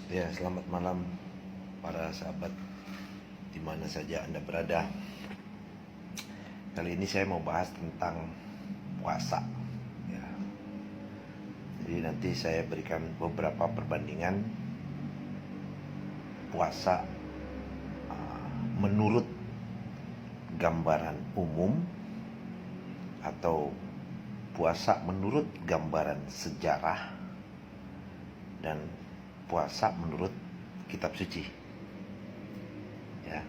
Ya, selamat malam para sahabat di mana saja Anda berada. Kali ini saya mau bahas tentang puasa. Ya. Jadi nanti saya berikan beberapa perbandingan puasa menurut gambaran umum atau puasa menurut gambaran sejarah dan puasa menurut kitab suci. Ya.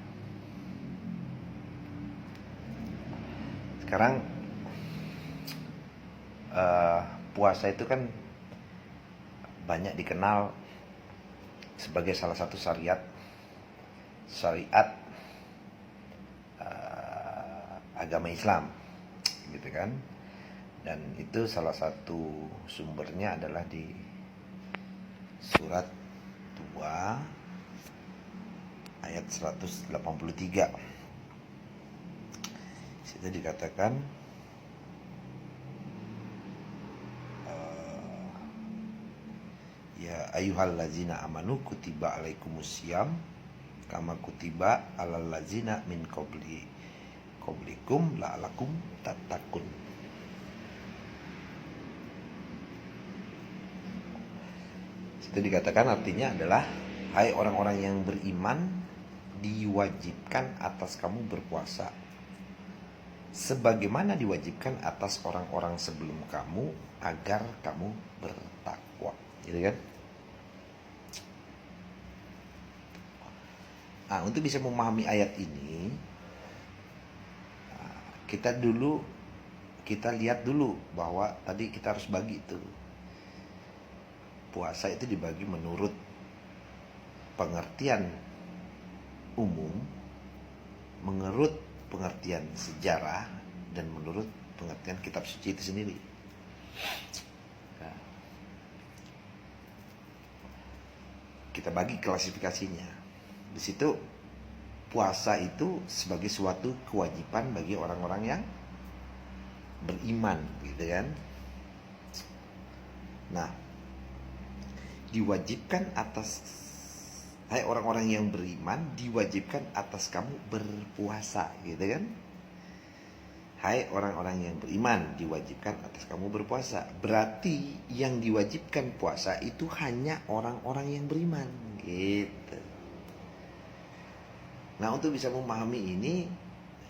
Sekarang puasa itu kan banyak dikenal sebagai salah satu syariat agama Islam, gitu kan? Dan itu salah satu sumbernya adalah di surat 2 ayat 183. Situ dikatakan ya ayyuhallazina amanu kutiba alaikumusiyam kama kutiba alal ladzina min qablikum la'alakum tattaqun. Itu dikatakan artinya adalah hai orang-orang yang beriman, diwajibkan atas kamu berpuasa sebagaimana diwajibkan atas orang-orang sebelum kamu agar kamu bertakwa, gitu kan? Nah, untuk bisa memahami ayat ini, kita lihat dulu bahwa tadi kita harus bagi itu. Puasa itu dibagi menurut pengertian umum, menurut pengertian sejarah, dan menurut pengertian kitab suci itu sendiri. Nah, kita bagi klasifikasinya. Di situ puasa itu sebagai suatu kewajiban bagi orang-orang yang beriman, gitu kan? Nah, diwajibkan atas hai orang-orang yang beriman, diwajibkan atas kamu berpuasa, gitu kan? Hai orang-orang yang beriman, diwajibkan atas kamu berpuasa. Berarti yang diwajibkan puasa itu hanya orang-orang yang beriman, gitu. Nah, untuk bisa memahami ini,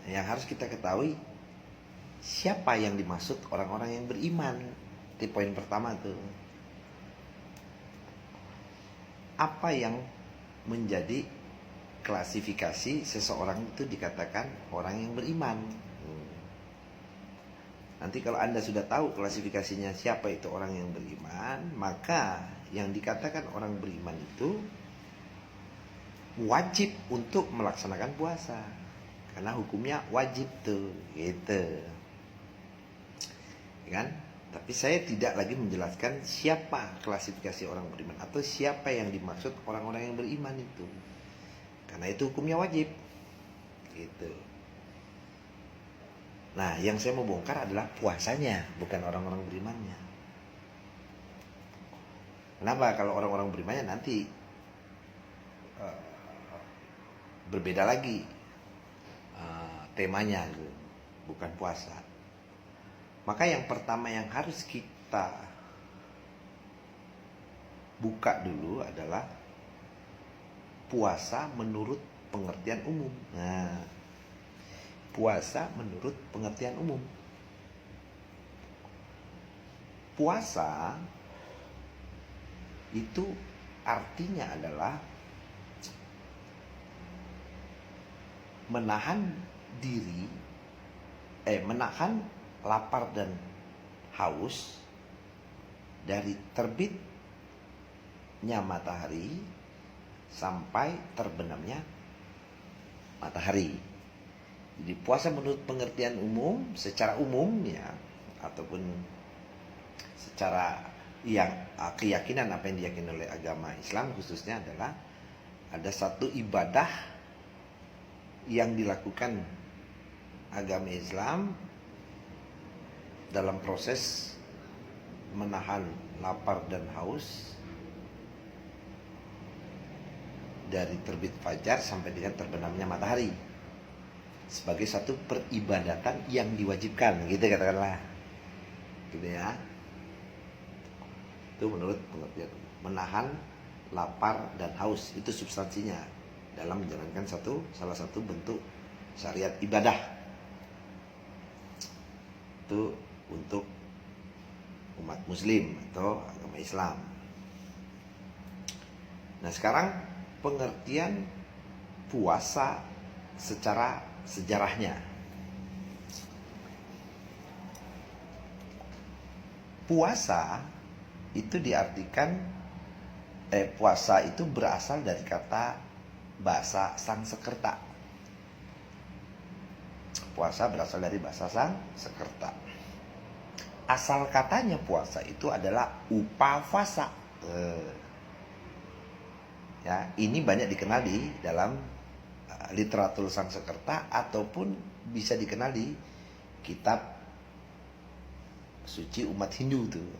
yang harus kita ketahui siapa yang dimaksud orang-orang yang beriman. Itu poin pertama tuh. Apa yang menjadi klasifikasi seseorang itu dikatakan orang yang beriman. Nanti kalau Anda sudah tahu klasifikasinya siapa itu orang yang beriman, maka yang dikatakan orang beriman itu wajib untuk melaksanakan puasa. Karena hukumnya wajib tuh, gitu. Kan? Tapi saya tidak lagi menjelaskan siapa klasifikasi orang beriman atau siapa yang dimaksud orang-orang yang beriman itu. Karena itu hukumnya wajib. Gitu. Nah, yang saya mau bongkar adalah puasanya, bukan orang-orang berimannya. Kenapa? Kalau orang-orang berimannya nanti berbeda lagi temanya, bukan puasa. Maka yang pertama yang harus kita buka dulu adalah puasa menurut pengertian umum. Nah, puasa menurut pengertian umum. Puasa itu artinya adalah menahan lapar dan haus dari terbitnya matahari sampai terbenamnya matahari. Jadi puasa menurut pengertian umum, secara umum ya, ataupun secara yang keyakinan apa yang diyakini oleh agama Islam khususnya adalah ada satu ibadah yang dilakukan agama Islam dalam proses menahan lapar dan haus dari terbit fajar sampai dengan terbenamnya matahari sebagai satu peribadatan yang diwajibkan, gitu katakanlah, gitu ya. Itu menurut pengertian menahan lapar dan haus, itu substansinya dalam menjalankan salah satu bentuk syariat ibadah. Itu untuk umat muslim atau agama Islam. Nah, sekarang pengertian puasa secara sejarahnya. Puasa itu diartikan puasa itu berasal dari kata bahasa Sanskerta. Puasa berasal dari bahasa Sanskerta. Asal katanya puasa itu adalah upavasa. Ya, ini banyak dikenal di dalam literatur Sanskerta ataupun bisa dikenal di kitab suci umat Hindu tuh.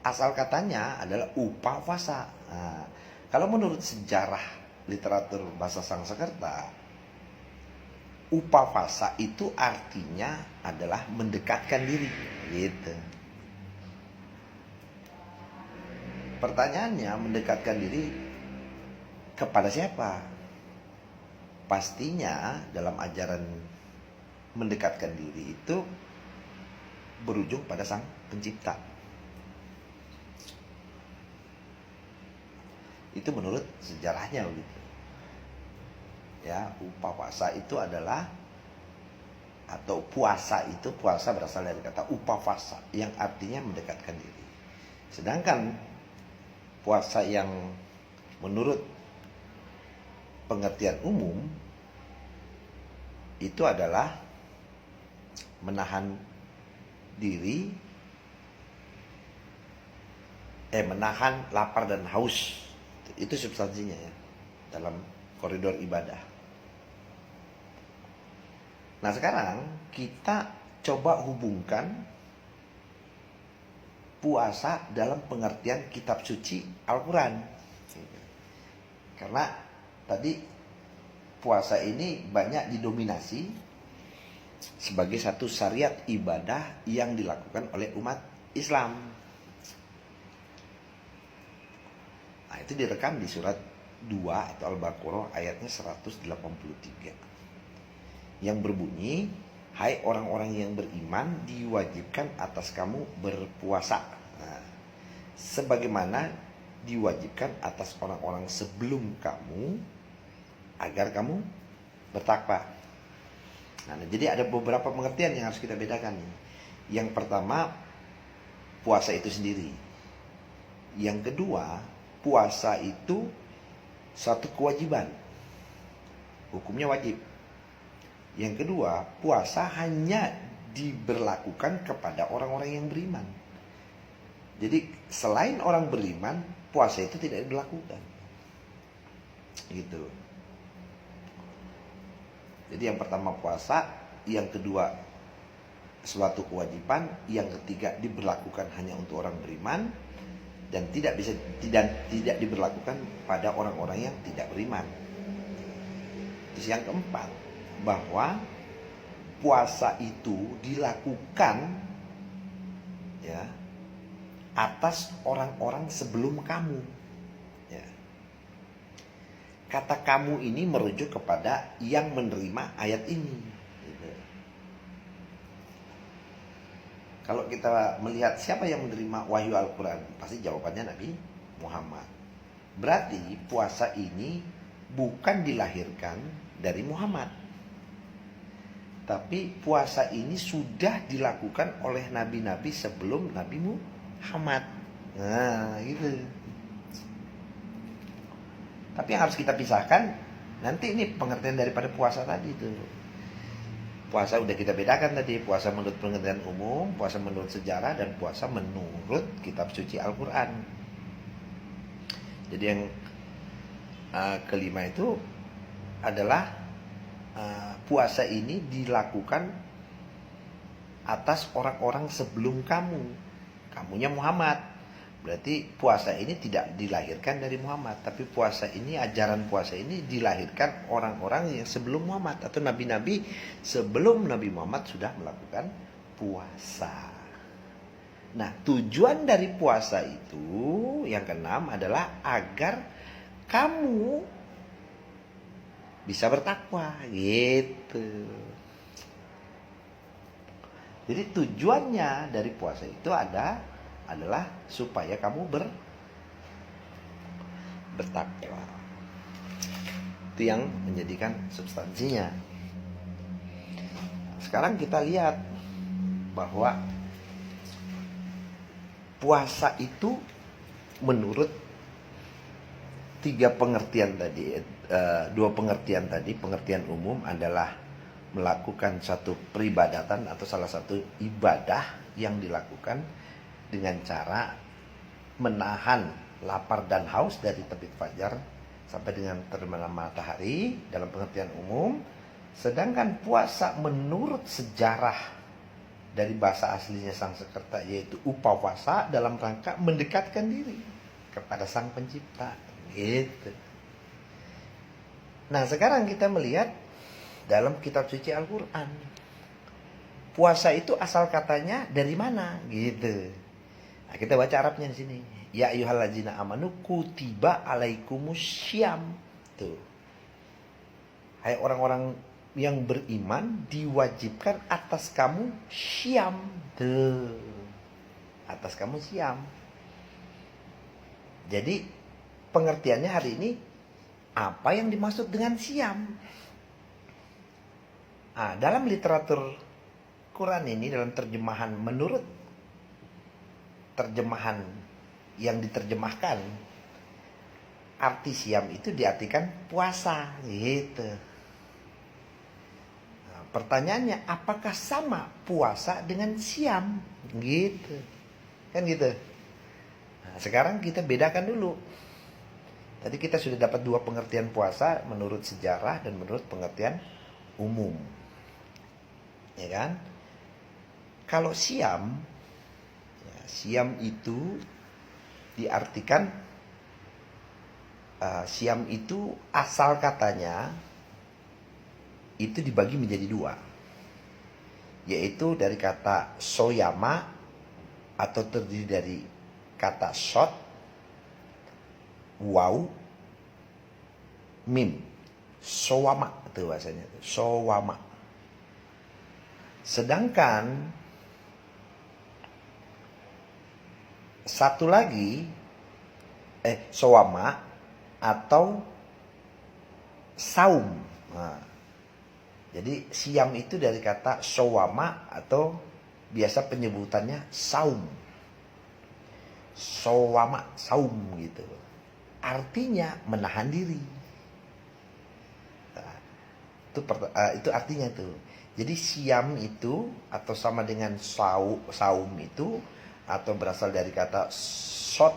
Asal katanya adalah upavasa. Nah, kalau menurut sejarah literatur bahasa Sanskerta, upavasa itu artinya adalah mendekatkan diri, gitu. Pertanyaannya, mendekatkan diri kepada siapa? Pastinya dalam ajaran mendekatkan diri itu berujung pada Sang Pencipta. Itu menurut sejarahnya begitu. Ya, upavasa itu adalah, atau puasa itu, puasa berasal dari kata upavasa yang artinya mendekatkan diri. Sedangkan puasa yang menurut pengertian umum itu adalah menahan diri, menahan lapar dan haus. Itu substansinya ya dalam koridor ibadah. Nah, sekarang kita coba hubungkan puasa dalam pengertian kitab suci Al-Quran. Karena tadi puasa ini banyak didominasi sebagai satu syariat ibadah yang dilakukan oleh umat Islam. Nah, itu direkam di surat 2 atau Al-Baqarah ayatnya 183. Yang berbunyi, hai orang-orang yang beriman, diwajibkan atas kamu berpuasa. Nah, sebagaimana diwajibkan atas orang-orang sebelum kamu agar kamu bertakwa. Nah, jadi ada beberapa pengertian yang harus kita bedakan nih. Yang pertama, puasa itu sendiri. Yang kedua, puasa itu suatu kewajiban. Hukumnya wajib. Yang kedua, puasa hanya diberlakukan kepada orang-orang yang beriman. Jadi selain orang beriman, puasa itu tidak diberlakukan. Gitu. Jadi yang pertama puasa, yang kedua suatu kewajiban, yang ketiga diberlakukan hanya untuk orang beriman, dan tidak diberlakukan pada orang-orang yang tidak beriman. Terus yang keempat, bahwa puasa itu dilakukan ya atas orang-orang sebelum kamu. Ya. Kata kamu ini merujuk kepada yang menerima ayat ini. Kalau kita melihat siapa yang menerima wahyu Al-Quran, pasti jawabannya Nabi Muhammad. Berarti puasa ini bukan dilahirkan dari Muhammad. Tapi puasa ini sudah dilakukan oleh nabi-nabi sebelum Nabi Muhammad. Nah, gitu. Tapi yang harus kita pisahkan, nanti ini pengertian daripada puasa tadi itu. Puasa udah kita bedakan tadi, puasa menurut pengertian umum, puasa menurut sejarah, dan puasa menurut kitab suci Al-Quran. Jadi yang kelima itu adalah puasa ini dilakukan atas orang-orang sebelum kamu. Kamunya Muhammad. Berarti puasa ini tidak dilahirkan dari Muhammad, tapi puasa ini, ajaran puasa ini dilahirkan orang-orang yang sebelum Muhammad atau nabi-nabi sebelum Nabi Muhammad sudah melakukan puasa. Nah, tujuan dari puasa itu yang keenam adalah agar kamu bisa bertakwa gitu. Jadi tujuannya dari puasa itu adalah supaya kamu bertakwa. Itu yang menjadikan substansinya. Sekarang kita lihat bahwa puasa itu menurut dua pengertian tadi, pengertian umum adalah melakukan satu peribadatan atau salah satu ibadah yang dilakukan dengan cara menahan lapar dan haus dari terbit fajar sampai dengan terbenam matahari dalam pengertian umum. Sedangkan puasa menurut sejarah dari bahasa aslinya Sanskerta yaitu upawasa, dalam rangka mendekatkan diri kepada Sang Pencipta gitu. Nah, sekarang kita melihat dalam kitab suci Al-Qur'an. Puasa itu asal katanya dari mana gitu. Nah, kita baca Arabnya di sini. Ya ayyuhallazina amanu kutiba alaikumussyam. Tuh. Hai orang-orang yang beriman, diwajibkan atas kamu syam. Tuh. Atas kamu syam. Jadi pengertiannya hari ini apa yang dimaksud dengan syam? Nah, dalam literatur Quran ini, dalam terjemahan menurut terjemahan yang diterjemahkan, arti siam itu diartikan puasa gitu. Nah, pertanyaannya, apakah sama puasa dengan siam gitu? Kan gitu. Nah, sekarang kita bedakan dulu. Tadi kita sudah dapat dua pengertian puasa menurut sejarah dan menurut pengertian umum. Ya kan? Kalau siam, ya, siam itu diartikan siam itu asal katanya itu dibagi menjadi dua, yaitu dari kata soyama atau terdiri dari kata shot, wow, mim, sowama itu bahasanya, sowama. Sedangkan satu lagi sowama atau saum. Nah, jadi siam itu dari kata sowama atau biasa penyebutannya saum. Sowama, saum gitu. Artinya menahan diri. Nah, itu artinya tuh. Jadi siam itu atau sama dengan saum itu atau berasal dari kata shot,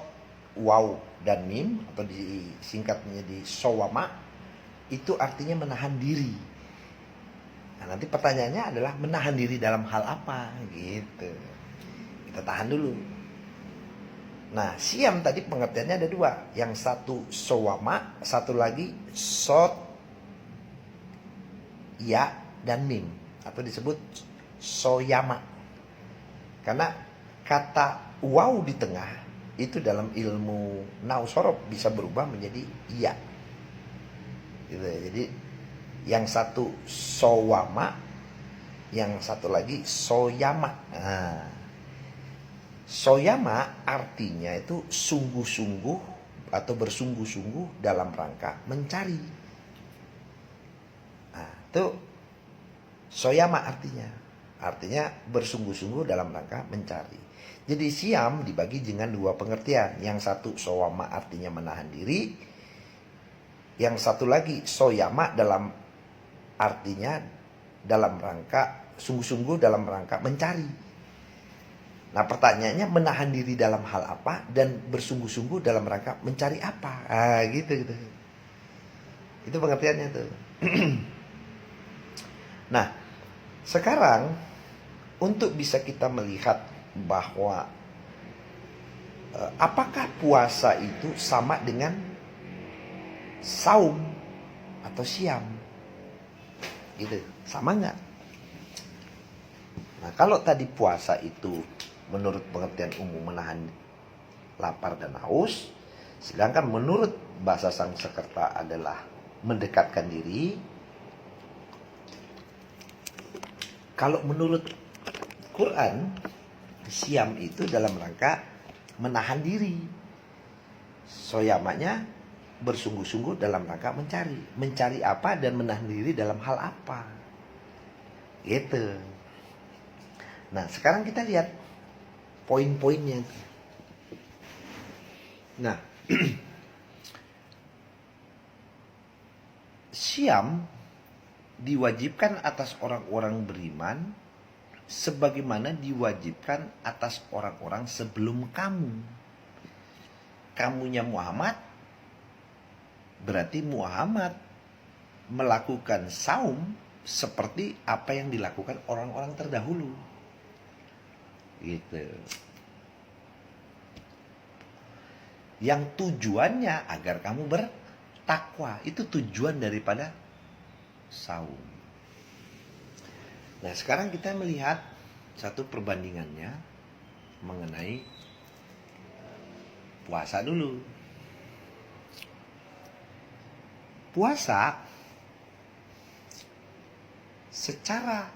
waw dan mim atau disingkat menjadi sowama, itu artinya menahan diri. Nah, nanti pertanyaannya adalah menahan diri dalam hal apa gitu. Kita tahan dulu. Nah, siam tadi pengertiannya ada dua. Yang satu sowama, satu lagi shot, ya dan mim atau disebut soyama. Karena kata waw di tengah itu dalam ilmu nausorob bisa berubah menjadi iya. Gitu ya. Jadi yang satu sowama, yang satu lagi soyama. Nah, soyama artinya itu sungguh-sungguh atau bersungguh-sungguh dalam rangka mencari. Nah, itu soyama artinya bersungguh-sungguh dalam rangka mencari. Jadi siam dibagi dengan dua pengertian. Yang satu sowama artinya menahan diri. Yang satu lagi soyama dalam artinya dalam rangka sungguh-sungguh dalam rangka mencari. Nah, pertanyaannya menahan diri dalam hal apa dan bersungguh-sungguh dalam rangka mencari apa? Gitu. Itu pengertiannya tuh. Nah, sekarang untuk bisa kita melihat bahwa apakah puasa itu sama dengan saum atau siam? Gitu, sama nggak? Nah, kalau tadi puasa itu menurut pengertian umum menahan lapar dan haus, sedangkan menurut bahasa Sanskerta adalah mendekatkan diri. Kalau menurut Quran, siam itu dalam rangka menahan diri. Soyamaknya bersungguh-sungguh dalam rangka mencari. Mencari apa dan menahan diri dalam hal apa. Gitu. Nah, sekarang kita lihat poin-poinnya. Nah, siam diwajibkan atas orang-orang beriman sebagaimana diwajibkan atas orang-orang sebelum kamu. Kamunya Muhammad, berarti Muhammad melakukan saum seperti apa yang dilakukan orang-orang terdahulu. Gitu. Yang tujuannya agar kamu bertakwa. Itu tujuan daripada saum. Nah, sekarang kita melihat satu perbandingannya mengenai puasa dulu. Puasa secara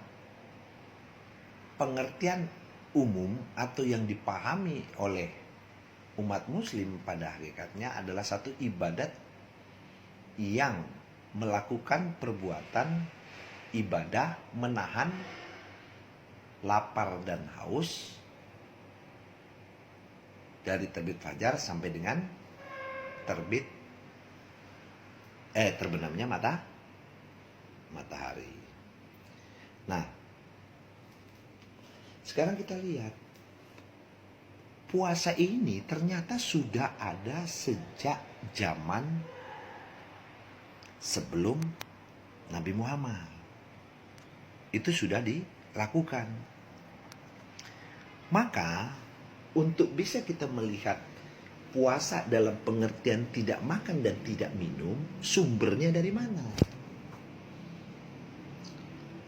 pengertian umum atau yang dipahami oleh umat muslim pada hakikatnya adalah satu ibadat yang melakukan perbuatan ibadah menahan lapar dan haus dari terbit fajar sampai dengan terbenamnya matahari. Nah, sekarang kita lihat puasa ini ternyata sudah ada sejak zaman sebelum Nabi Muhammad. Itu sudah dilakukan. Maka untuk bisa kita melihat puasa dalam pengertian tidak makan dan tidak minum, sumbernya dari mana?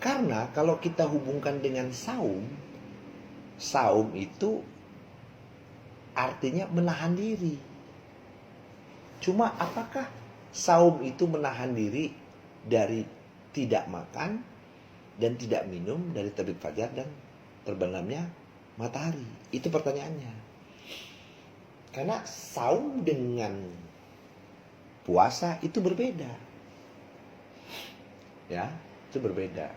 Karena kalau kita hubungkan dengan saum, saum itu artinya menahan diri. Cuma apakah saum itu menahan diri dari tidak makan dan tidak minum dari terbit fajar dan terbenamnya matahari? Itu pertanyaannya. Karena saum dengan puasa itu berbeda. Ya, itu berbeda.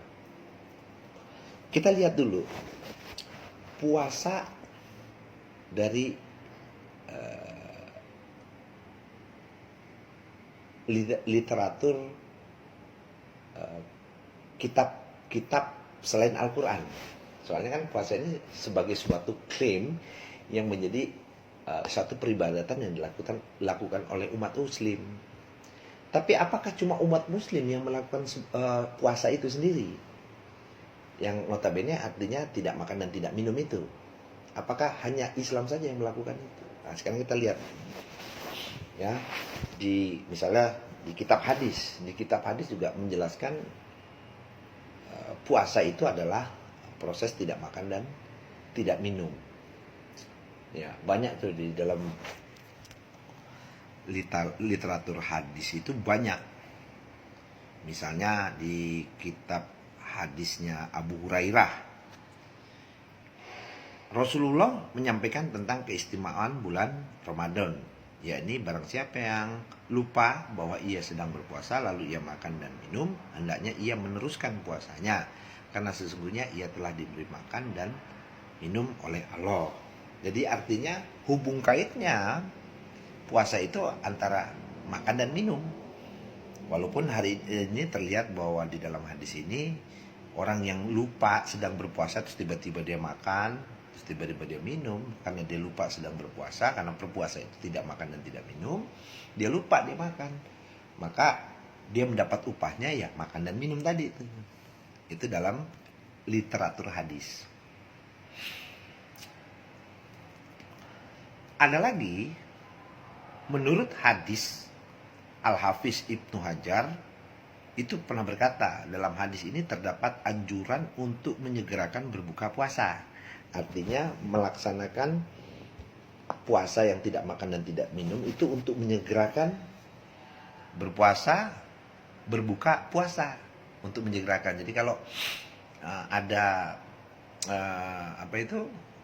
Kita lihat dulu puasa dari literatur kitab selain Al-Quran. Soalnya kan puasa ini sebagai suatu klaim yang menjadi satu peribadatan yang dilakukan oleh umat muslim. Tapi apakah cuma umat muslim yang melakukan puasa itu sendiri? Yang notabene artinya tidak makan dan tidak minum itu. Apakah hanya Islam saja yang melakukan itu? Nah, sekarang kita lihat. Ya, misalnya di kitab hadis. Di kitab hadis juga menjelaskan puasa itu adalah proses tidak makan dan tidak minum. Ya, banyak tuh di dalam literatur hadis itu banyak. Misalnya di kitab hadisnya Abu Hurairah, Rasulullah menyampaikan tentang keistimewaan bulan Ramadan, yakni barang siapa yang lupa bahwa ia sedang berpuasa lalu ia makan dan minum, hendaknya ia meneruskan puasanya karena sesungguhnya ia telah diberi makan dan minum oleh Allah. Jadi artinya hubung kaitnya puasa itu antara makan dan minum. Walaupun hari ini terlihat bahwa di dalam hadis ini orang yang lupa sedang berpuasa terus tiba-tiba dia makan, terus tiba-tiba dia minum karena dia lupa sedang berpuasa, karena berpuasa itu tidak makan dan tidak minum, dia lupa dia makan. Maka dia mendapat upahnya ya makan dan minum tadi itu. Itu dalam literatur hadis. Ada lagi, menurut hadis Al-Hafiz Ibnu Hajar itu pernah berkata, dalam hadis ini terdapat anjuran untuk menyegerakan berbuka puasa. Artinya melaksanakan puasa yang tidak makan dan tidak minum itu untuk menyegerakan berpuasa, berbuka puasa, untuk menyegerakan. Jadi kalau ada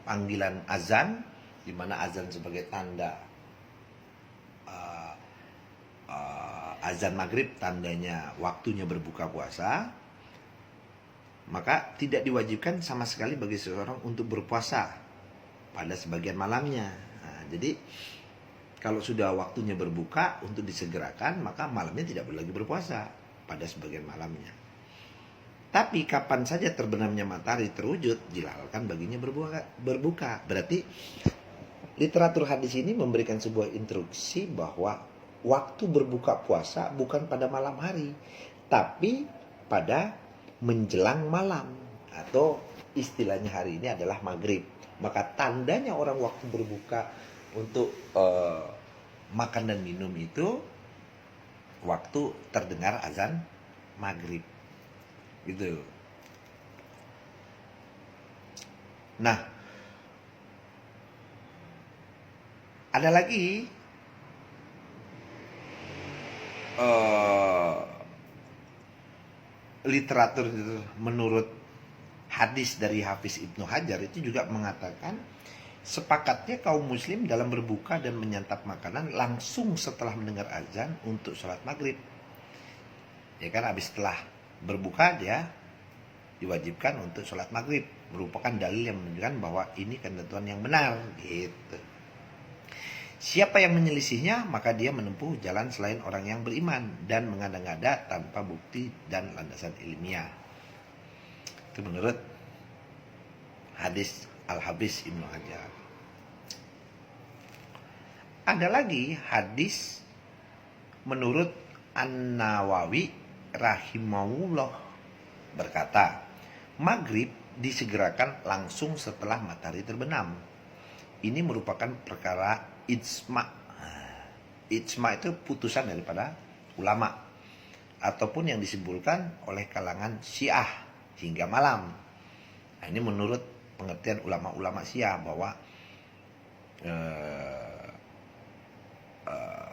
panggilan azan, di mana azan sebagai tanda azan maghrib tandanya waktunya berbuka puasa, maka tidak diwajibkan sama sekali bagi seseorang untuk berpuasa pada sebagian malamnya. Nah, jadi kalau sudah waktunya berbuka untuk disegerakan, maka malamnya tidak boleh lagi berpuasa pada sebagian malamnya. Tapi kapan saja terbenamnya matahari terwujud, dihalalkan baginya berbuka. Berarti literatur hadis ini memberikan sebuah instruksi bahwa waktu berbuka puasa bukan pada malam hari, tapi pada menjelang malam, atau istilahnya hari ini adalah maghrib. Maka tandanya orang waktu berbuka untuk makan dan minum itu waktu terdengar azan maghrib, gitu. Nah, ada lagi literatur menurut hadis dari Hafiz Ibnu Hajar itu juga mengatakan sepakatnya kaum muslim dalam berbuka dan menyantap makanan langsung setelah mendengar azan untuk sholat maghrib. Ya kan, habis setelah berbuka dia diwajibkan untuk sholat maghrib, merupakan dalil yang menunjukkan bahwa ini ketentuan yang benar, gitu. Siapa yang menyelisihnya, maka dia menempuh jalan selain orang yang beriman dan mengada-ngada tanpa bukti dan landasan ilmiah. Itu menurut hadis Al-Hafiz Ibnu Hajar. Ada lagi hadis menurut An-Nawawi rahimahullah berkata, maghrib disegerakan langsung setelah matahari terbenam. Ini merupakan perkara ijma. Ijma itu putusan daripada ulama ataupun yang disimpulkan oleh kalangan Syiah hingga malam. Nah, ini menurut pengertian ulama-ulama Syiah bahwa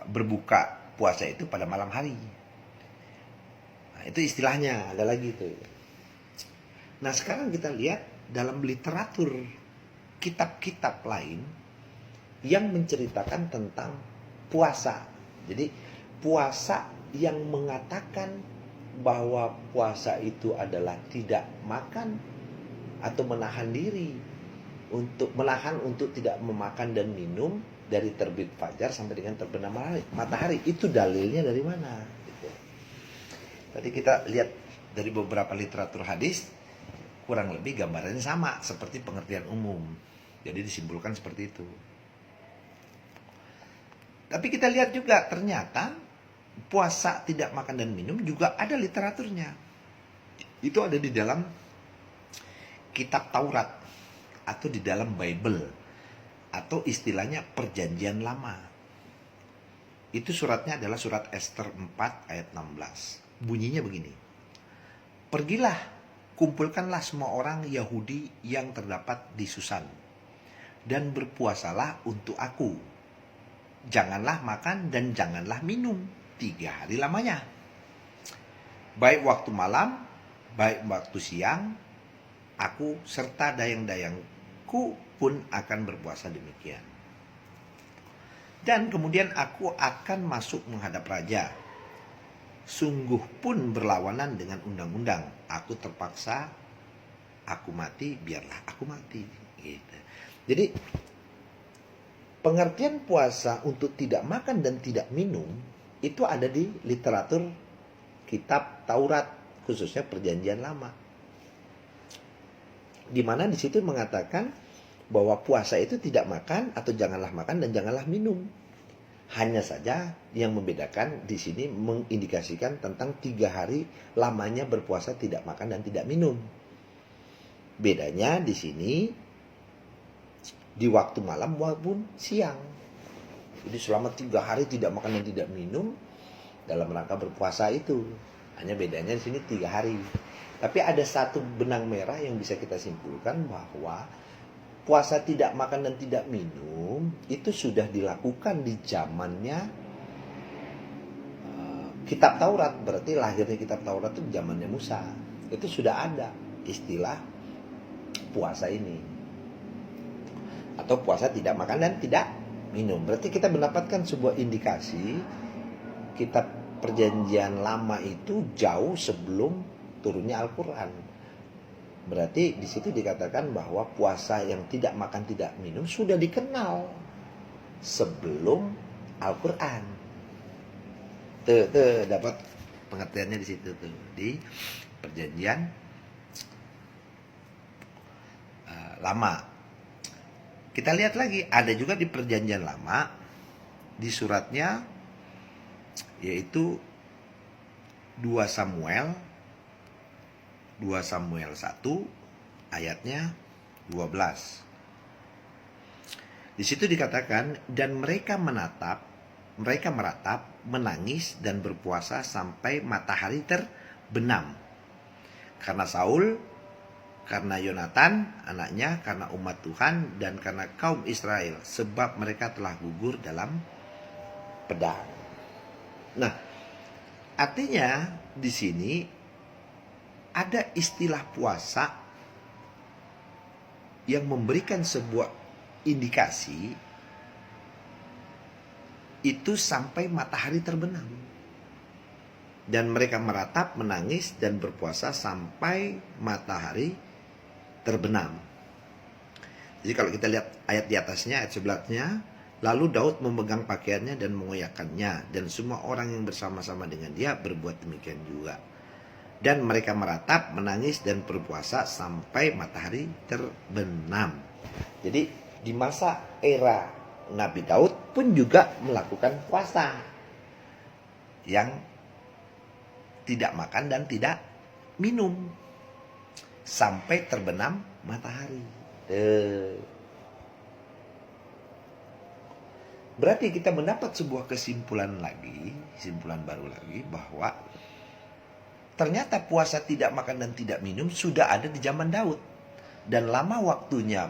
berbuka puasa itu pada malam hari. Nah, itu istilahnya, ada lagi itu. Nah, sekarang kita lihat dalam literatur kitab-kitab lain yang menceritakan tentang puasa. Jadi puasa yang mengatakan bahwa puasa itu adalah tidak makan atau menahan diri untuk tidak memakan dan minum dari terbit fajar sampai dengan terbenam matahari. Itu dalilnya dari mana? Gitu. Tadi kita lihat dari beberapa literatur hadis, kurang lebih gambarannya sama seperti pengertian umum. Jadi disimpulkan seperti itu. Tapi kita lihat juga ternyata puasa tidak makan dan minum juga ada literaturnya. Itu ada di dalam kitab Taurat atau di dalam Bible atau istilahnya Perjanjian Lama. Itu suratnya adalah surat Ester 4 ayat 16. Bunyinya begini. Pergilah, kumpulkanlah semua orang Yahudi yang terdapat di Susan dan berpuasalah untuk aku. Janganlah makan dan janganlah minum 3 hari lamanya. Baik waktu malam, baik waktu siang, aku serta dayang-dayangku pun akan berpuasa demikian. Dan kemudian aku akan masuk menghadap raja. Sungguh pun berlawanan dengan undang-undang. Aku terpaksa, aku mati, biarlah aku mati. Gitu. Jadi pengertian puasa untuk tidak makan dan tidak minum itu ada di literatur kitab Taurat, khususnya Perjanjian Lama. Di mana di situ mengatakan bahwa puasa itu tidak makan atau janganlah makan dan janganlah minum. Hanya saja yang membedakan di sini mengindikasikan tentang 3 hari lamanya berpuasa tidak makan dan tidak minum. Bedanya di sini di waktu malam maupun siang. Jadi selama 3 hari tidak makan dan tidak minum dalam rangka berpuasa itu. Hanya bedanya di sini 3 hari. Tapi ada satu benang merah yang bisa kita simpulkan bahwa puasa tidak makan dan tidak minum itu sudah dilakukan di zamannya kitab Taurat. Berarti lahirnya kitab Taurat itu di zamannya Musa. Itu sudah ada istilah puasa ini. Atau puasa tidak makan dan tidak minum. Berarti kita mendapatkan sebuah indikasi kitab Perjanjian Lama itu jauh sebelum turunnya Al-Quran. Berarti di situ dikatakan bahwa puasa yang tidak makan tidak minum sudah dikenal sebelum Al-Quran. Tuh dapat pengertiannya di situ tuh di Perjanjian Lama. Kita lihat lagi ada juga di Perjanjian Lama di suratnya yaitu 2 Samuel 1 ayatnya 12. Di situ dikatakan dan mereka meratap, menangis dan berpuasa sampai matahari terbenam. Karena Saul, karena Yonatan anaknya, karena umat Tuhan dan karena kaum Israel, sebab mereka telah gugur dalam pedang. Nah, artinya di sini ada istilah puasa yang memberikan sebuah indikasi itu sampai matahari terbenam. Dan mereka meratap, menangis dan berpuasa sampai matahari terbenam. Jadi kalau kita lihat ayat di atasnya, ayat sebelahnya, lalu Daud memegang pakaiannya dan mengoyakkannya, dan semua orang yang bersama-sama dengan dia berbuat demikian juga. Dan mereka meratap, menangis dan berpuasa sampai matahari terbenam. Jadi di masa era Nabi Daud pun juga melakukan puasa yang tidak makan dan tidak minum sampai terbenam matahari. Berarti kita mendapat sebuah kesimpulan baru lagi bahwa ternyata puasa tidak makan dan tidak minum sudah ada di zaman Daud. Dan lama waktunya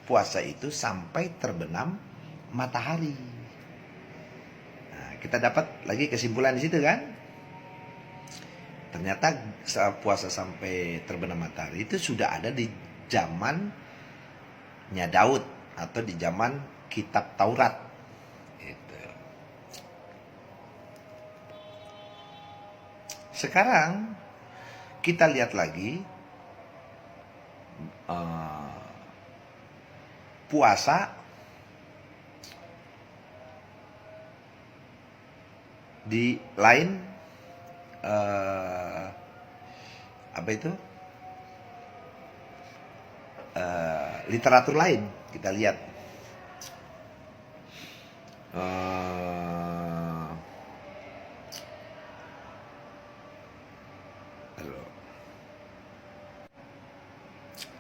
puasa itu sampai terbenam matahari. Nah, kita dapat lagi kesimpulan di situ kan? Ternyata puasa sampai terbenam matahari itu sudah ada di zamannya Daud atau di zaman kitab Taurat. Gitu. Sekarang kita lihat lagi puasa di lain apa itu literatur lain. Kita lihat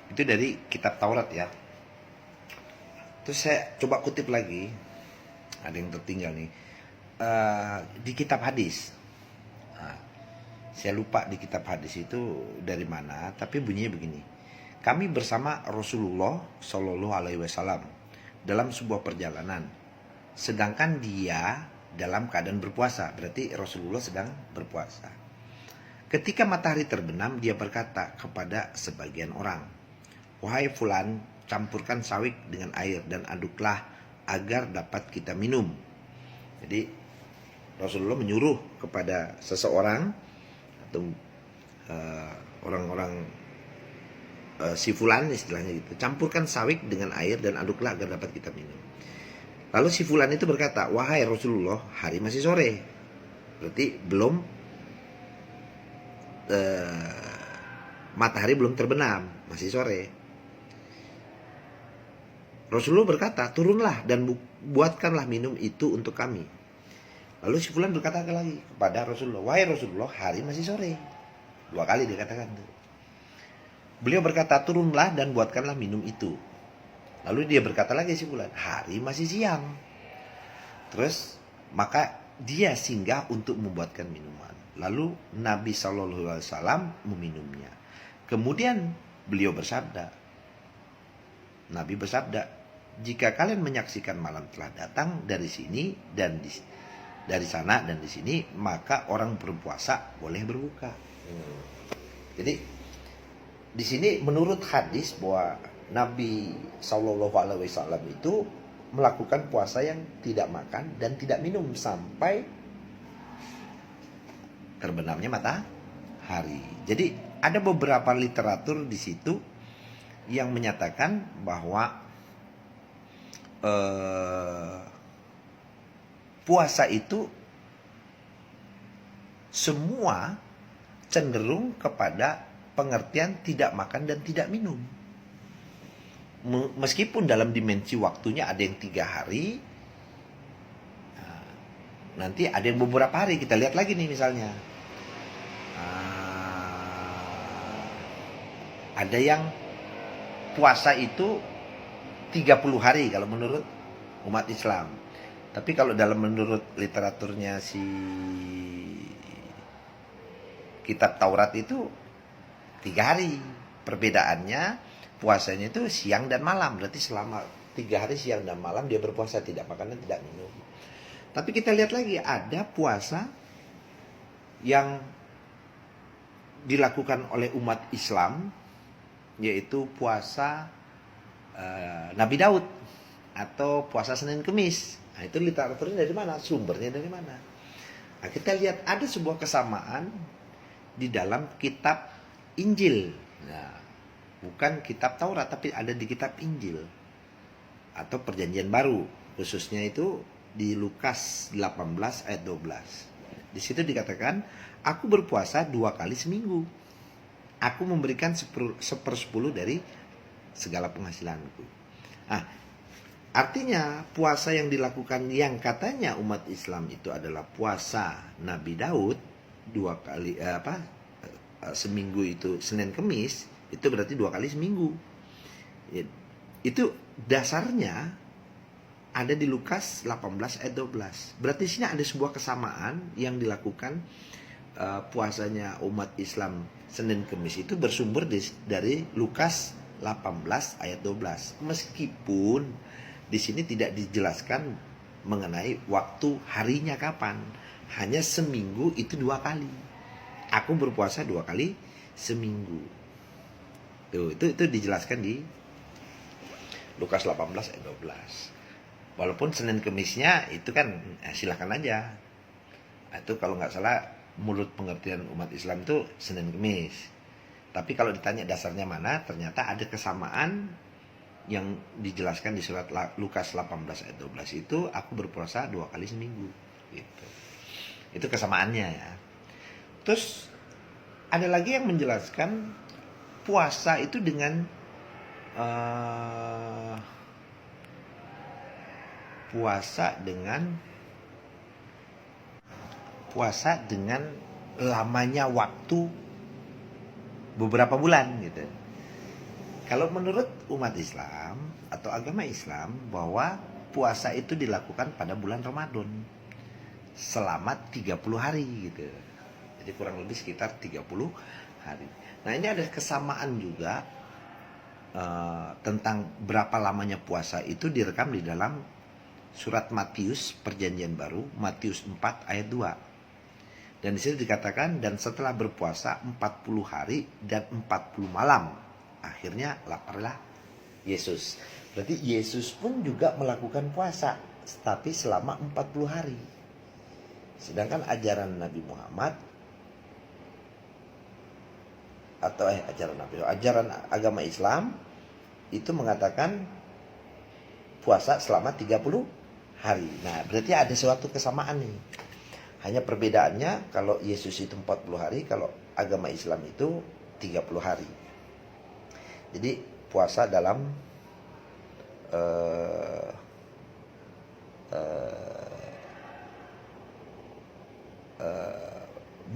itu dari kitab Taurat ya. Terus saya coba kutip lagi, ada yang tertinggal nih di kitab hadis. Nah, saya lupa di kitab hadis itu dari mana, tapi bunyinya begini: kami bersama Rasulullah Shallallahu Alaihi Wasallam dalam sebuah perjalanan, sedangkan dia dalam keadaan berpuasa. Berarti Rasulullah sedang berpuasa. Ketika matahari terbenam, dia berkata kepada sebagian orang, "Wahai fulan, campurkan sawik dengan air dan aduklah agar dapat kita minum." Jadi Rasulullah menyuruh kepada seseorang atau orang-orang si fulan istilahnya gitu, campurkan sawik dengan air dan aduklah agar dapat kita minum. Lalu si fulan itu berkata, "Wahai Rasulullah, hari masih sore." Berarti belum matahari belum terbenam, masih sore. Rasulullah berkata, "Turunlah dan buatkanlah minum itu untuk kami." Lalu si fulan berkata lagi kepada Rasulullah, "Wahai Rasulullah, hari masih sore." 2 kali dikatakan tuh. Beliau berkata, "Turunlah dan buatkanlah minum itu." Lalu dia berkata lagi si bulan, hari masih siang. Terus maka dia singgah untuk membuatkan minuman. Lalu Nabi SAW meminumnya. Kemudian beliau bersabda, Nabi bersabda, jika kalian menyaksikan malam telah datang dari sini dan dari sana dan di sini, maka orang berpuasa boleh berbuka. Jadi di sini menurut hadis bahwa Nabi SAW itu melakukan puasa yang tidak makan dan tidak minum sampai terbenamnya matahari. Jadi ada beberapa literatur di situ yang menyatakan bahwa puasa itu semua cenderung kepada pengertian tidak makan dan tidak minum. Meskipun dalam dimensi waktunya ada yang 3 hari, nanti ada yang beberapa hari. Kita lihat lagi nih misalnya, ada yang puasa itu 30 hari kalau menurut umat Islam. Tapi kalau menurut literaturnya si kitab Taurat itu 3 hari. Perbedaannya puasanya itu siang dan malam. Berarti selama 3 hari siang dan malam dia berpuasa, tidak makan dan tidak minum. Tapi kita lihat lagi, ada puasa yang dilakukan oleh umat Islam, yaitu puasa Nabi Daud atau puasa Senin Kemis. Nah, itu literaturnya dari mana? Sumbernya dari mana? Nah, kita lihat ada sebuah kesamaan di dalam kitab Injil. Nah, bukan kitab Taurat, tapi ada di kitab Injil atau Perjanjian Baru. Khususnya itu di Lukas 18 ayat 12. Di situ dikatakan, aku berpuasa 2 kali seminggu. Aku memberikan 1/10 dari segala penghasilanku. Nah, artinya puasa yang dilakukan yang katanya umat Islam itu adalah puasa Nabi Daud 2 kali seminggu itu Senin Kemis, itu berarti 2 kali seminggu. Itu dasarnya ada di Lukas 18 ayat 12. Berarti di sini ada sebuah kesamaan yang dilakukan puasanya umat Islam Senin Kemis itu bersumber dari Lukas 18 ayat 12. Meskipun di sini tidak dijelaskan mengenai waktu harinya kapan. Hanya seminggu itu 2 kali. Aku berpuasa 2 kali seminggu. Itu dijelaskan di Lukas 18 ayat 12. Walaupun Senin Kemisnya itu kan silakan aja. Itu kalau nggak salah menurut pengertian umat Islam itu Senin Kemis. Tapi kalau ditanya dasarnya mana, ternyata ada kesamaan yang dijelaskan di surat Lukas 18 ayat 12 itu, aku berpuasa 2 kali seminggu. Gitu. Itu kesamaannya ya. Terus ada lagi yang menjelaskan puasa itu dengan puasa dengan lamanya waktu beberapa bulan gitu. Kalau menurut umat Islam atau agama Islam, bahwa puasa itu dilakukan pada bulan Ramadan selama 30 hari gitu. Jadi kurang lebih sekitar 30 hari. Nah, ini ada kesamaan juga tentang berapa lamanya puasa itu direkam di dalam surat Matius Perjanjian Baru, Matius 4 ayat 2. Dan di sini dikatakan, dan setelah berpuasa 40 hari dan 40 malam, akhirnya laparlah Yesus. Berarti Yesus pun juga melakukan puasa, tapi selama 40 hari. Sedangkan ajaran Nabi Muhammad atau ajaran agama Islam itu mengatakan puasa selama 30 hari. Nah, berarti ada suatu kesamaan nih. Hanya perbedaannya, kalau Yesus itu 40 hari, kalau agama Islam itu 30 hari. Jadi puasa dalam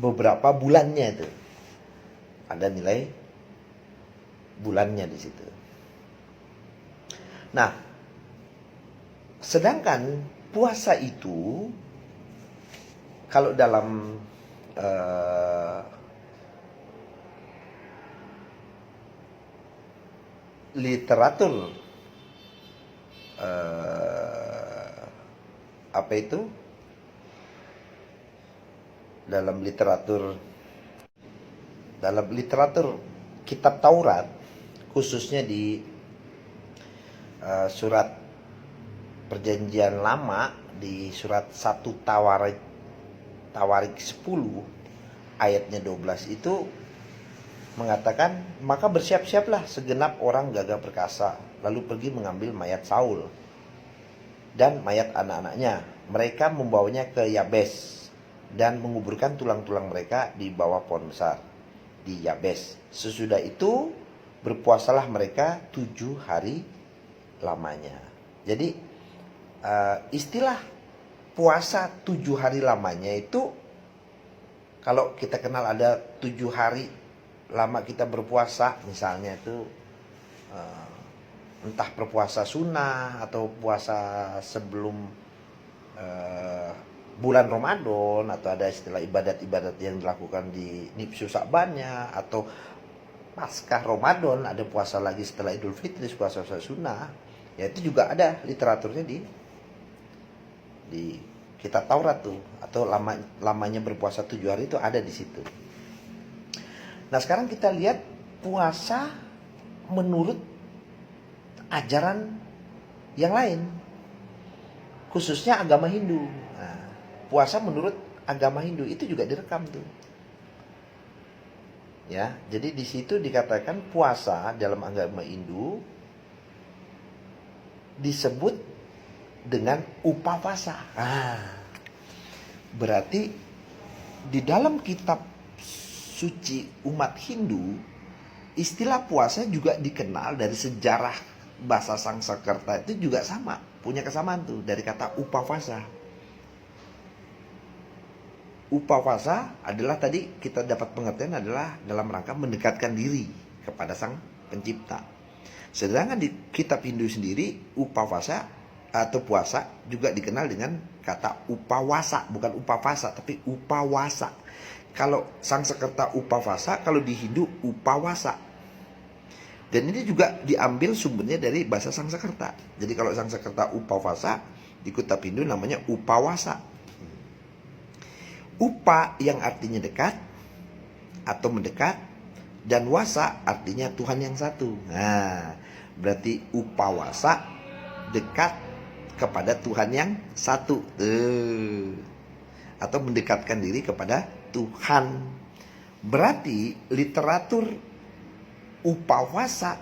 beberapa bulannya itu. Ada nilai bulannya di situ. Nah, sedangkan puasa itu kalau dalam literatur apa itu? Dalam literatur kitab Taurat, khususnya di surat Perjanjian Lama, di surat 1 Tawarik 10 ayatnya 12 itu mengatakan, maka bersiap-siaplah segenap orang gagah perkasa, lalu pergi mengambil mayat Saul dan mayat anak-anaknya. Mereka membawanya ke Yabes dan menguburkan tulang-tulang mereka di bawah pohon besar di Yabes. Sesudah itu berpuasalah mereka 7 hari lamanya. Jadi istilah puasa 7 hari lamanya itu, kalau kita kenal ada 7 hari lama kita berpuasa, misalnya itu entah berpuasa sunnah atau puasa sebelum bulan Ramadan, atau ada istilah ibadat-ibadat yang dilakukan di Nifsu Sa'bannya, atau Paskah Ramadan ada puasa lagi setelah Idul Fitri, puasa sunnah. Ya itu juga ada literaturnya di kitab Taurat tuh, atau lamanya berpuasa 7 hari itu ada di situ. Nah, sekarang kita lihat puasa menurut ajaran yang lain, khususnya agama Hindu. Nah, puasa menurut agama Hindu itu juga direkam tuh. Ya, jadi di situ dikatakan puasa dalam agama Hindu disebut dengan upawasa. Berarti di dalam kitab suci umat Hindu, istilah puasa juga dikenal dari sejarah bahasa Sanskerta itu juga sama, punya kesamaan tuh dari kata upawasa. Upawasa adalah, tadi kita dapat pengertian adalah dalam rangka mendekatkan diri kepada Sang Pencipta. Sedangkan di kitab Hindu sendiri, upawasa atau puasa juga dikenal dengan kata upawasa, bukan upavasa tapi upawasa. Kalau Sanskerta upavasa, kalau di Hindu upawasa. Dan ini juga diambil sumbernya dari bahasa Sanskerta. Jadi kalau Sanskerta upavasa, di kitab Hindu namanya upawasa. Upa yang artinya dekat atau mendekat, dan wasa artinya Tuhan yang satu. Nah, berarti upawasa dekat kepada Tuhan yang satu, atau mendekatkan diri kepada Tuhan. Berarti literatur upawasa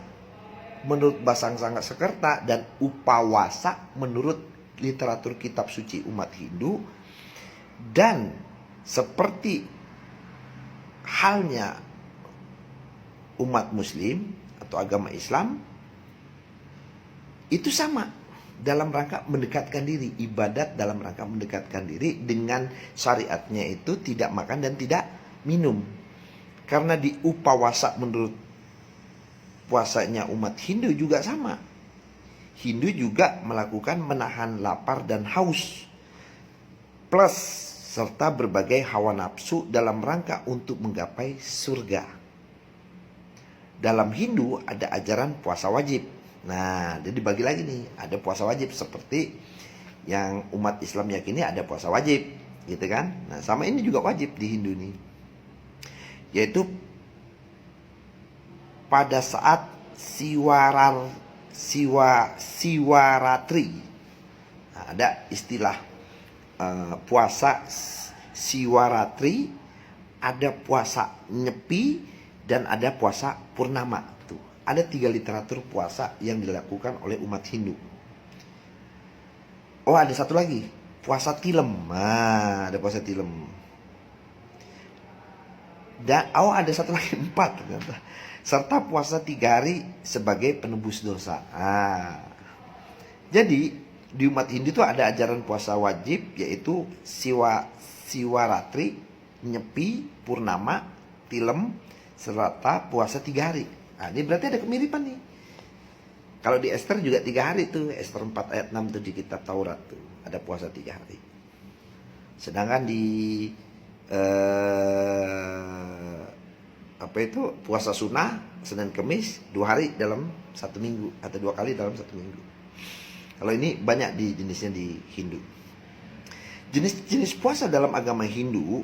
menurut bahasa Sanskerta dan upawasa menurut literatur kitab suci umat Hindu, dan seperti halnya umat Muslim atau agama Islam, itu sama dalam rangka mendekatkan diri, ibadat dalam rangka mendekatkan diri dengan syariatnya itu tidak makan dan tidak minum. Karena di upawasa menurut puasanya umat Hindu juga sama. Hindu juga melakukan menahan lapar dan haus, plus serta berbagai hawa nafsu dalam rangka untuk menggapai surga. Dalam Hindu ada ajaran puasa wajib. Nah, jadi dibagi lagi nih, ada puasa wajib seperti yang umat Islam yakini ada puasa wajib, gitu kan? Nah, sama ini juga wajib di Hindu nih. Yaitu pada saat siwaratri. Nah, ada istilah puasa siwaratri, ada puasa nyepi, dan ada puasa purnama. Tuh, ada 3 literatur puasa yang dilakukan oleh umat Hindu. Oh, ada satu lagi, puasa tilem. Nah, ada puasa tilem. Dan ada satu lagi, 4 ternyata. Serta puasa 3 hari sebagai penebus dosa. Jadi di umat Hindu itu ada ajaran puasa wajib, yaitu siwaratri, nyepi, purnama, tilem, serta puasa 3 hari. Nah, ini berarti ada kemiripan nih. Kalau di Ester juga 3 hari tuh, Ester 4 ayat 6 tuh di kitab Taurat tuh, ada puasa 3 hari. Sedangkan di apa itu puasa sunnah Senin Kemis 2 hari dalam 1 minggu atau 2 kali dalam 1 minggu. Kalau ini banyak di jenisnya di Hindu. Jenis-jenis puasa dalam agama Hindu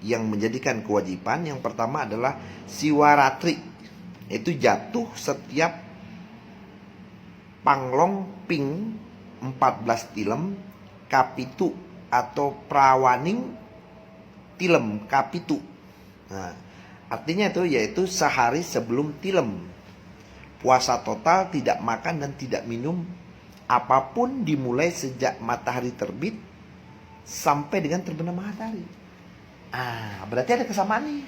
yang menjadikan kewajiban yang pertama adalah Siwaratri, itu jatuh setiap Panglong Ping 14 tilem Kapitu atau Prawaning tilem Kapitu. Nah, artinya itu yaitu sehari sebelum tilem. Puasa total, tidak makan dan tidak minum apapun dimulai sejak matahari terbit sampai dengan terbenam matahari. Berarti ada kesamaan nih.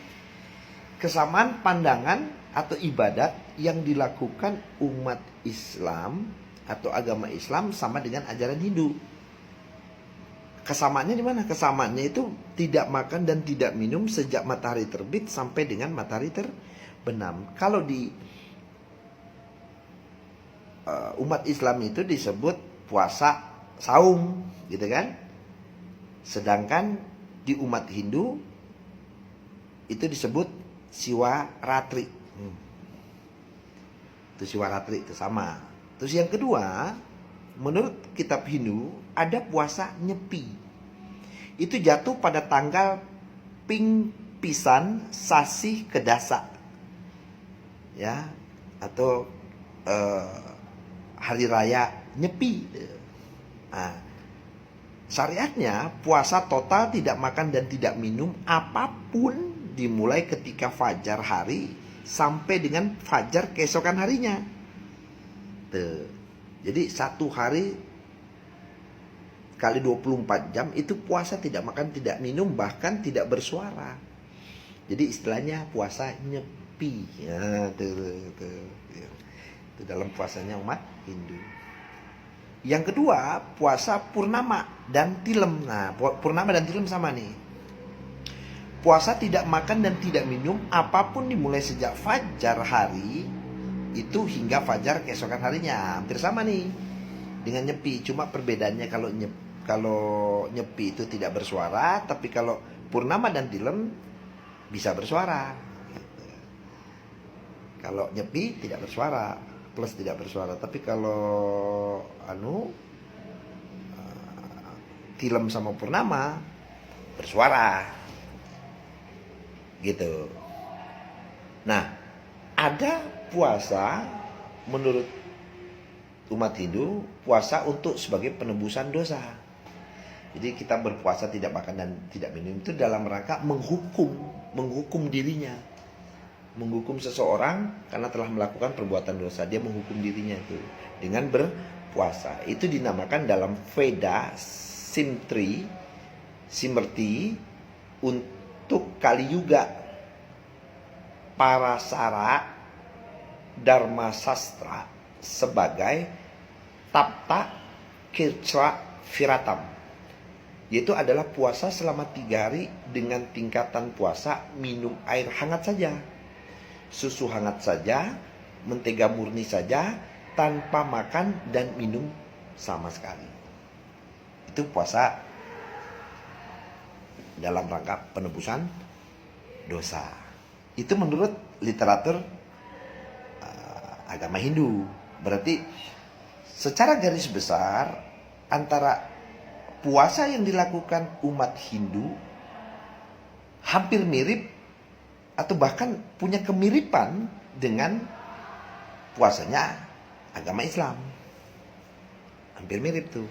Kesamaan pandangan atau ibadat yang dilakukan umat Islam atau agama Islam sama dengan ajaran Hindu. Kesamaannya di mana? Kesamaannya itu tidak makan dan tidak minum sejak matahari terbit sampai dengan matahari terbenam. Kalau di umat Islam itu disebut puasa saum, gitu kan? Sedangkan di umat Hindu itu disebut Siwaratri. Itu Siwaratri itu sama. Terus yang kedua, menurut kitab Hindu ada puasa Nyepi. Itu jatuh pada tanggal Ping Pisan Sasih Kedasa. Ya, atau hari raya Nyepi. Syariatnya puasa total tidak makan dan tidak minum apapun dimulai ketika fajar hari sampai dengan fajar keesokan harinya. Tuh. Jadi 1 hari kali 24 jam itu puasa tidak makan tidak minum bahkan tidak bersuara. Jadi istilahnya puasa Nyepi. Ya, itu dalam puasanya umat Hindu. Yang kedua, puasa Purnama dan Tilem. Nah, Purnama dan Tilem sama nih. Puasa tidak makan dan tidak minum apapun dimulai sejak fajar hari itu hingga fajar keesokan harinya. Hampir sama nih dengan Nyepi. Cuma perbedaannya kalau Nyepi itu tidak bersuara, tapi kalau Purnama dan Tilem bisa bersuara. Gitu. Kalau Nyepi tidak bersuara, plus tidak bersuara. Tapi kalau Tilem sama Purnama bersuara. Gitu. Nah, ada puasa menurut umat Hindu, puasa untuk sebagai penebusan dosa. Jadi kita berpuasa tidak makan dan tidak minum itu dalam rangka menghukum dirinya. Menghukum seseorang karena telah melakukan perbuatan dosa. Dia menghukum dirinya itu dengan berpuasa. Itu dinamakan dalam Veda Simrti untuk Kali Yuga Parasara Dharma Sastra sebagai Tapta Kirchra Viratam, yaitu adalah puasa selama 3 hari dengan tingkatan puasa minum air hangat saja, susu hangat saja, mentega murni saja, tanpa makan dan minum sama sekali. Itu puasa dalam rangka penebusan dosa. Itu menurut literatur agama Hindu. Berarti secara garis besar antara puasa yang dilakukan umat Hindu hampir mirip atau bahkan punya kemiripan dengan puasanya agama Islam. Hampir mirip tuh.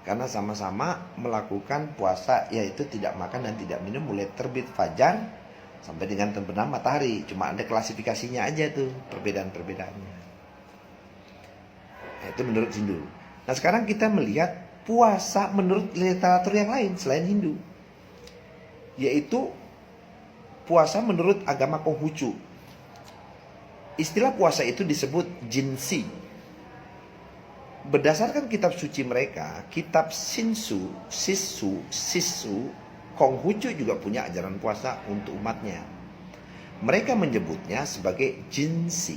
Karena sama-sama melakukan puasa yaitu tidak makan dan tidak minum mulai terbit fajar sampai dengan terbenam matahari. Cuma ada klasifikasinya aja tuh, perbedaan-perbedaannya. Nah, itu menurut Hindu. Nah, sekarang kita melihat puasa menurut literatur yang lain selain Hindu. Yaitu puasa menurut agama Konghucu. Istilah puasa itu disebut Jinsi. Berdasarkan kitab suci mereka, kitab Sisu, Konghucu juga punya ajaran puasa untuk umatnya. Mereka menyebutnya sebagai Jinsi.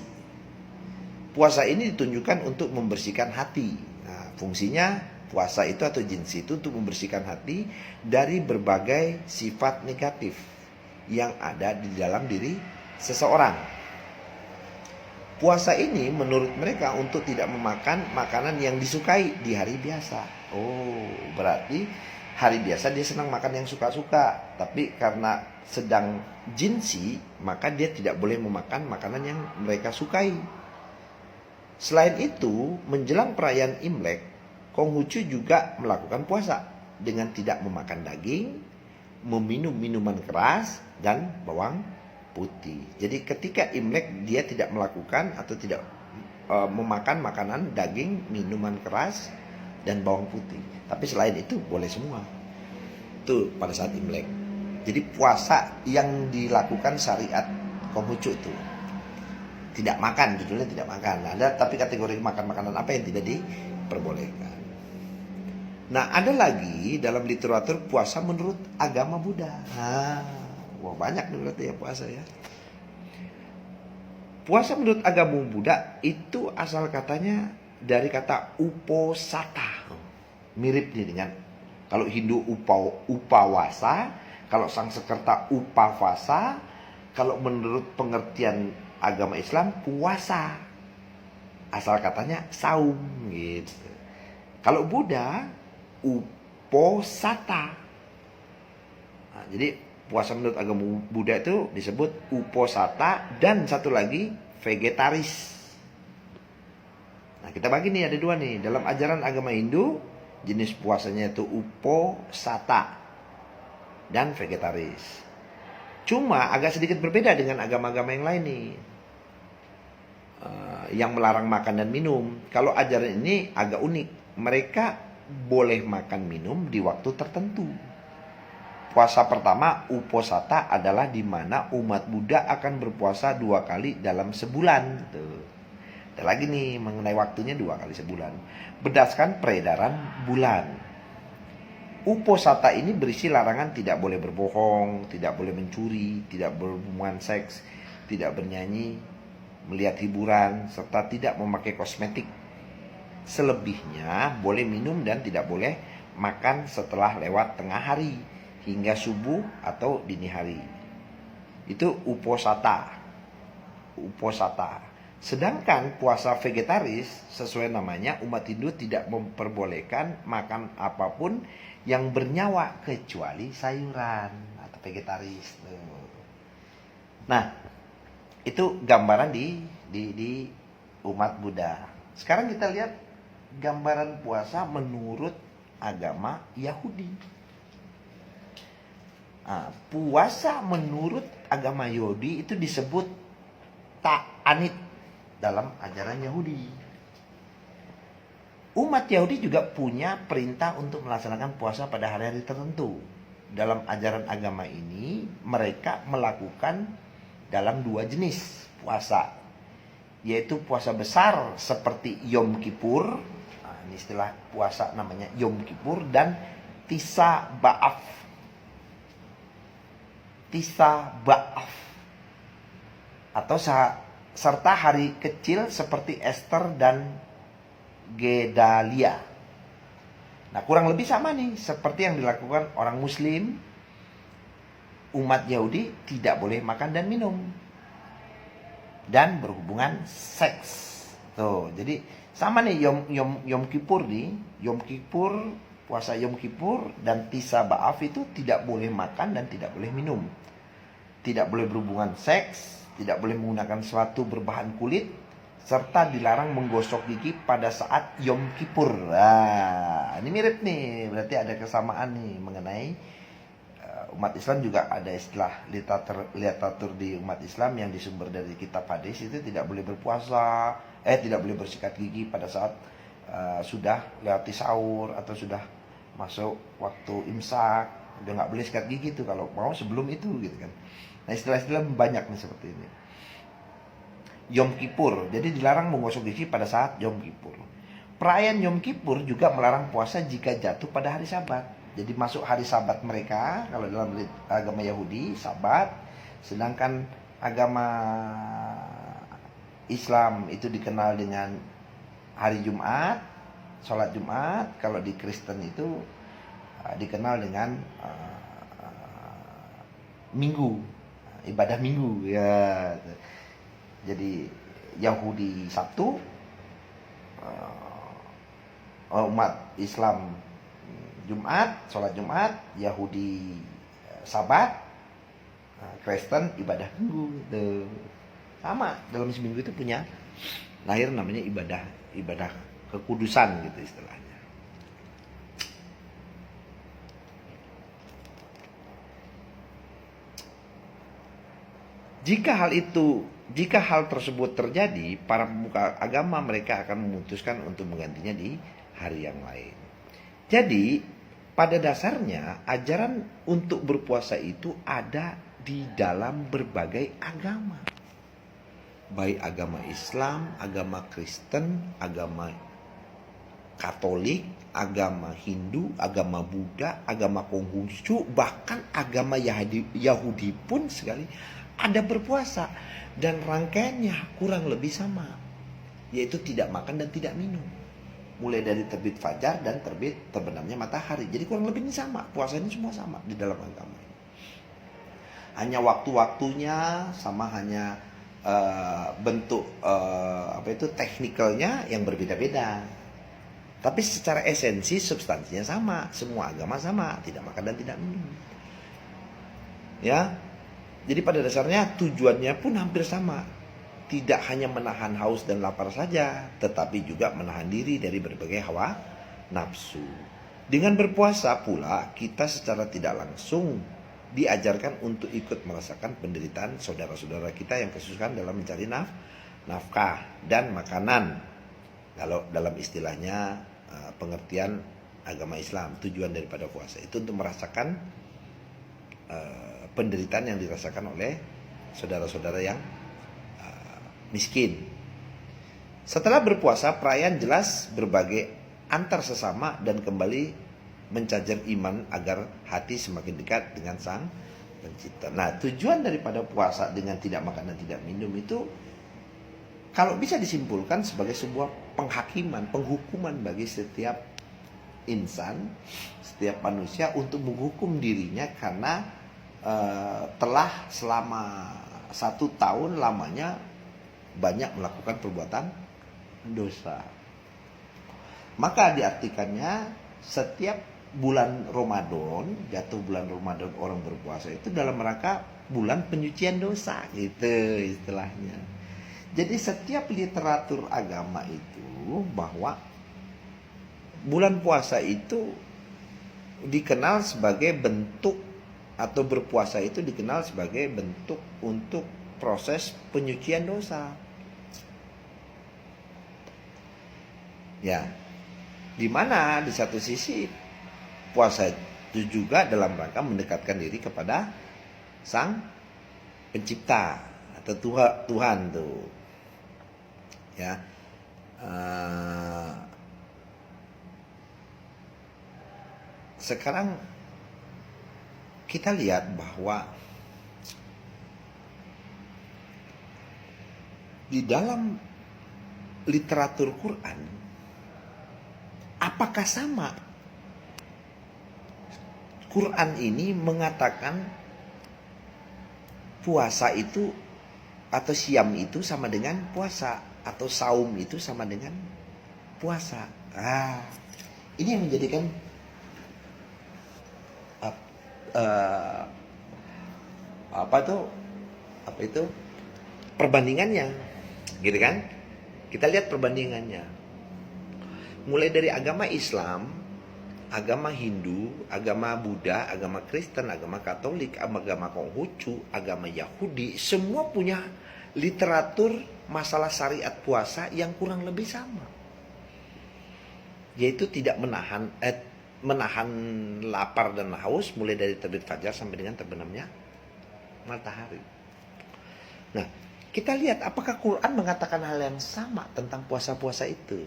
puasa ini ditunjukkan untuk membersihkan hati. Nah, fungsinya puasa itu atau jinsi itu untuk membersihkan hati dari berbagai sifat negatif yang ada di dalam diri seseorang. Puasa ini menurut mereka untuk tidak memakan makanan yang disukai di hari biasa. Oh, berarti hari biasa dia senang makan yang suka-suka, tapi karena sedang jinsi, maka dia tidak boleh memakan makanan yang mereka sukai. Selain itu, menjelang perayaan Imlek, Konghucu juga melakukan puasa dengan tidak memakan daging, meminum minuman keras, dan bawang putih. Jadi ketika Imlek dia tidak melakukan atau tidak memakan makanan daging, minuman keras, dan bawang putih. Tapi selain itu boleh semua. Itu pada saat Imlek. Jadi puasa yang dilakukan syariat Konghucu itu tidak makan, judulnya tidak makan. Ada tapi kategori makan makanan apa yang tidak diperbolehkan. Nah, ada lagi dalam literatur puasa menurut agama Buddha. Wah, banyak nih berarti ya puasa ya. Puasa menurut agama Buddha itu asal katanya dari kata uposatha. Mirip nih dengan kalau Hindu upawasa, kalau Sanskerta upavasa, kalau menurut pengertian agama Islam puasa. Asal katanya saum gitu. Kalau Buddha uposatha. Nah, jadi puasa menurut agama Buddha itu disebut uposatha dan satu lagi vegetaris. Nah, kita bagi nih ada dua nih. Dalam ajaran agama Hindu, jenis puasanya itu uposatha dan vegetaris. Cuma agak sedikit berbeda dengan agama-agama yang lain nih. Yang melarang makan dan minum. Kalau ajaran ini agak unik. Mereka boleh makan minum di waktu tertentu. Puasa pertama uposatha adalah di mana umat Buddha akan berpuasa 2 kali dalam sebulan. Tuh. Ada lagi nih mengenai waktunya 2 kali sebulan. Berdasarkan peredaran bulan. Uposatha ini berisi larangan tidak boleh berbohong, tidak boleh mencuri, tidak berhubungan seks, tidak bernyanyi, melihat hiburan, serta tidak memakai kosmetik. Selebihnya boleh minum dan tidak boleh makan setelah lewat tengah hari hingga subuh atau dini hari. Itu uposatha. Sedangkan puasa vegetaris sesuai namanya, umat Hindu tidak memperbolehkan makan apapun yang bernyawa kecuali sayuran atau vegetaris. Nah, itu gambaran di umat Buddha. Sekarang kita lihat gambaran puasa menurut agama Yahudi. Nah, puasa menurut agama Yahudi itu disebut ta'anit dalam ajaran Yahudi. Umat Yahudi juga punya perintah untuk melaksanakan puasa pada hari-hari tertentu. Dalam ajaran agama ini, mereka melakukan dalam 2 jenis puasa, yaitu puasa besar seperti Yom Kippur. Nah, ini istilah puasa namanya Yom Kippur, dan Tisa Ba'af. Atau serta hari kecil seperti Esther dan Gedalia. Nah, kurang lebih sama nih seperti yang dilakukan orang Muslim. Umat Yahudi tidak boleh makan dan minum dan berhubungan seks. Tuh, jadi sama nih Yom Kippur nih. Yom Kippur, puasa Yom Kippur dan Tisa Ba'af itu tidak boleh makan dan tidak boleh minum. Tidak boleh berhubungan seks, tidak boleh menggunakan sesuatu berbahan kulit, serta dilarang menggosok gigi pada saat Yom Kippur. Nah, ini mirip nih, berarti ada kesamaan nih mengenai umat Islam. Juga ada istilah literatur di umat Islam yang disumber dari kitab hadis, itu tidak boleh berpuasa, tidak boleh bersikat gigi pada saat sudah lewati sahur atau sudah masuk waktu imsak. Udah nggak boleh sikat gigi tuh kalau mau sebelum itu gitu kan. Nah, istilah-istilah banyak nih seperti ini. Yom Kippur, jadi dilarang menggosok gigi pada saat Yom Kippur. Perayaan Yom Kippur juga melarang puasa jika jatuh pada hari Sabat. Jadi masuk hari Sabat mereka, kalau dalam agama Yahudi Sabat, sedangkan agama Islam itu dikenal dengan hari Jumat, sholat Jumat. Kalau di Kristen itu dikenal dengan Minggu, ibadah Minggu ya. Jadi Yahudi Sabtu, umat Islam Jumat, sholat Jumat, Yahudi Sabat, Kristen ibadah Minggu gitu. Sama, dalam seminggu itu punya lahir namanya ibadah kekudusan gitu istilahnya. Jika hal tersebut terjadi, para pemuka agama mereka akan memutuskan untuk menggantinya di hari yang lain. Jadi, pada dasarnya ajaran untuk berpuasa itu ada di dalam berbagai agama. Baik agama Islam, agama Kristen, agama Katolik, agama Hindu, agama Buddha, agama Konghucu, bahkan agama Yahudi pun sekali ada berpuasa. Dan rangkaiannya kurang lebih sama, yaitu tidak makan dan tidak minum. Mulai dari terbit fajar dan terbenamnya matahari. Jadi kurang lebih ini sama, puasanya semua sama di dalam agama ini. Hanya waktu-waktunya sama, hanya bentuk teknikalnya yang berbeda-beda. Tapi secara esensi substansinya sama, semua agama sama, tidak makan dan tidak minum. Ya. Jadi pada dasarnya tujuannya pun hampir sama. Tidak hanya menahan haus dan lapar saja, tetapi juga menahan diri dari berbagai hawa nafsu. Dengan berpuasa pula kita secara tidak langsung diajarkan untuk ikut merasakan penderitaan saudara-saudara kita yang kesusahan dalam mencari nafkah dan makanan. Kalau dalam istilahnya pengertian agama Islam, tujuan daripada puasa itu untuk merasakan penderitaan yang dirasakan oleh saudara-saudara yang miskin. Setelah berpuasa, perayaan jelas berbagai antar sesama dan kembali mencajar iman agar hati semakin dekat dengan Sang Pencipta. Nah, tujuan daripada puasa dengan tidak makan dan tidak minum itu kalau bisa disimpulkan sebagai sebuah penghakiman, penghukuman bagi setiap insan, setiap manusia untuk menghukum dirinya karena telah selama 1 tahun lamanya banyak melakukan perbuatan dosa. Maka diartikannya setiap bulan Ramadan, jatuh bulan Ramadan orang berpuasa itu dalam rangka bulan penyucian dosa gitu istilahnya. Jadi setiap literatur agama itu bahwa bulan puasa itu dikenal sebagai bentuk, atau berpuasa itu dikenal sebagai bentuk untuk proses penyucian dosa. Ya, dimana di satu sisi puasa itu juga dalam rangka mendekatkan diri kepada Sang Pencipta atau Tuhan tuh. Ya. Sekarang kita lihat bahwa di dalam literatur Quran apakah sama? Quran ini mengatakan puasa itu atau siam itu sama dengan puasa, atau saum itu sama dengan puasa. Ini yang menjadikan perbandingannya, gitu kan? Kita lihat perbandingannya. Mulai dari agama Islam, agama Hindu, agama Buddha, agama Kristen, agama Katolik, agama Konghucu, agama Yahudi, semua punya literatur masalah syariat puasa yang kurang lebih sama. Yaitu tidak menahan lapar dan haus mulai dari terbit fajar sampai dengan terbenamnya matahari. Nah, kita lihat apakah Quran mengatakan hal yang sama tentang puasa-puasa itu.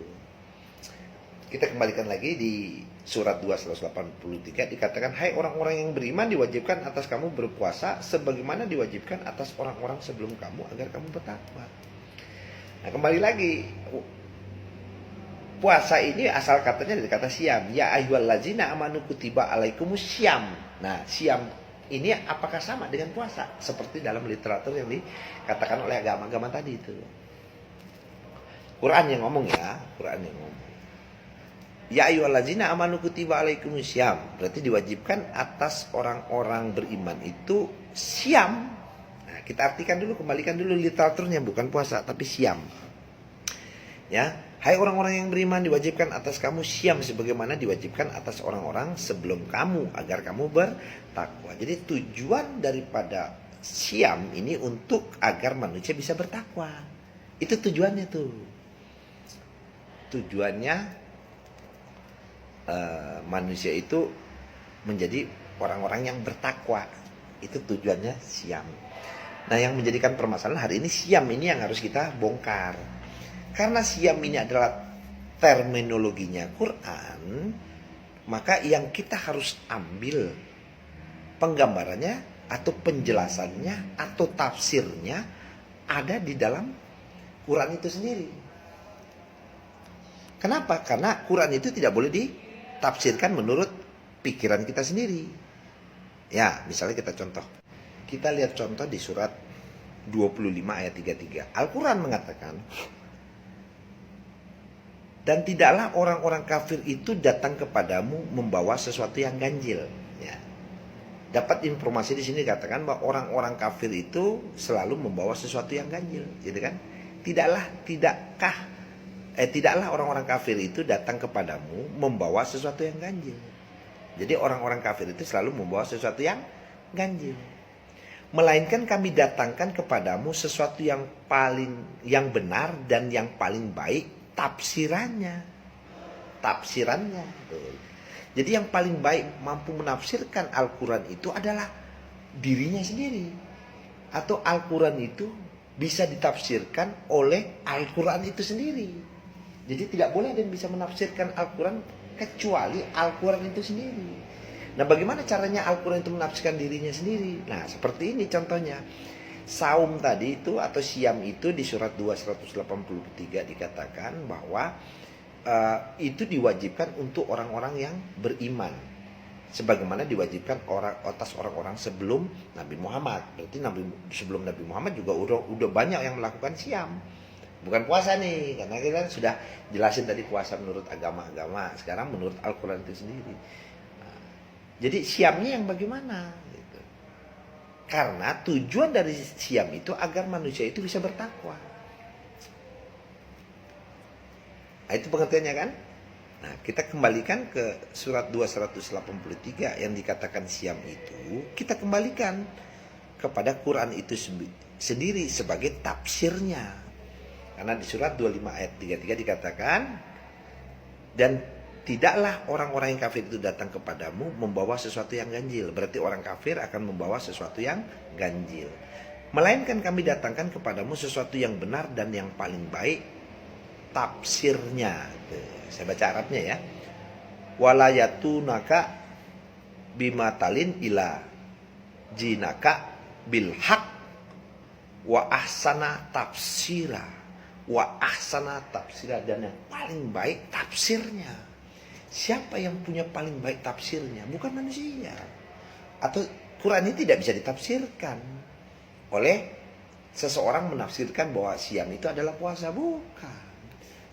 Kita kembalikan lagi di surat 283 dikatakan, hai orang-orang yang beriman, diwajibkan atas kamu berpuasa sebagaimana diwajibkan atas orang-orang sebelum kamu agar kamu bertakwa. Nah, kembali lagi, puasa ini asal katanya dari kata siam. Ya ayyuhallazina amanu kutiba alaikumus syam. Nah, siam ini apakah sama dengan puasa? Seperti dalam literatur yang dikatakan oleh agama-agama tadi itu. Quran yang ngomong ya, Quran yang ngomong. Ya ayyuhallazina amanu kutiba alaikumus syam. Berarti diwajibkan atas orang-orang beriman itu syam. Nah, kita artikan dulu, kembalikan dulu literaturnya, bukan puasa tapi syam. Ya, hai orang-orang yang beriman, diwajibkan atas kamu syam sebagaimana diwajibkan atas orang-orang sebelum kamu agar kamu bertakwa. Jadi tujuan daripada syam ini untuk agar manusia bisa bertakwa. Itu tujuannya tuh. Tujuannya manusia itu menjadi orang-orang yang bertakwa. Itu tujuannya syam. Nah, yang menjadikan permasalahan hari ini syam ini yang harus kita bongkar. Karena syam ini adalah terminologinya Quran, maka yang kita harus ambil penggambarannya atau penjelasannya atau tafsirnya ada di dalam Quran itu sendiri. Kenapa? Karena Quran itu tidak boleh ditafsirkan menurut pikiran kita sendiri. Ya, misalnya kita contoh. Kita lihat contoh di surat 25 ayat 33. Al-Quran mengatakan, dan tidaklah orang-orang kafir itu datang kepadamu membawa sesuatu yang ganjil. Ya. Dapat informasi di sini dikatakan bahwa orang-orang kafir itu selalu membawa sesuatu yang ganjil, gitu kan? Tidaklah orang-orang kafir itu datang kepadamu membawa sesuatu yang ganjil. Jadi orang-orang kafir itu selalu membawa sesuatu yang ganjil. Melainkan kami datangkan kepadamu sesuatu yang benar dan yang paling baik. Tafsirannya. Jadi yang paling baik mampu menafsirkan Al-Quran itu adalah dirinya sendiri. Atau Al-Quran itu bisa ditafsirkan oleh Al-Quran itu sendiri. Jadi tidak boleh ada yang bisa menafsirkan Al-Quran kecuali Al-Quran itu sendiri. Nah, bagaimana caranya Al-Quran itu menafsirkan dirinya sendiri? Nah, seperti ini contohnya. Saum tadi itu atau siam itu di surat 283 dikatakan bahwa itu diwajibkan untuk orang-orang yang beriman, sebagaimana diwajibkan atas orang-orang sebelum Nabi Muhammad. Berarti sebelum Nabi Muhammad juga udah banyak yang melakukan siam, bukan puasa nih, karena kita sudah jelasin tadi puasa menurut agama-agama, sekarang menurut Al-Quran itu sendiri. Jadi siamnya yang bagaimana? Karena tujuan dari siam itu agar manusia itu bisa bertakwa. Nah, itu pengertiannya kan? Nah, kita kembalikan ke surat 283 yang dikatakan siam itu, kita kembalikan kepada Quran itu sendiri sebagai tafsirnya. Karena di surat 25 ayat 33 dikatakan, dan tidaklah orang-orang yang kafir itu datang kepadamu membawa sesuatu yang ganjil. Berarti orang kafir akan membawa sesuatu yang ganjil. Melainkan kami datangkan kepadamu sesuatu yang benar dan yang paling baik tafsirnya. Saya baca Arabnya ya. Walayatunaka bimatalin ila jinaka bilhaq wa ahsana tafsira. Wa ahsana tafsira, dan yang paling baik tafsirnya. Siapa yang punya paling baik tafsirnya? Bukan manusia. Atau Quran ini tidak bisa ditafsirkan oleh seseorang menafsirkan bahwa siam itu adalah puasa. Bukan.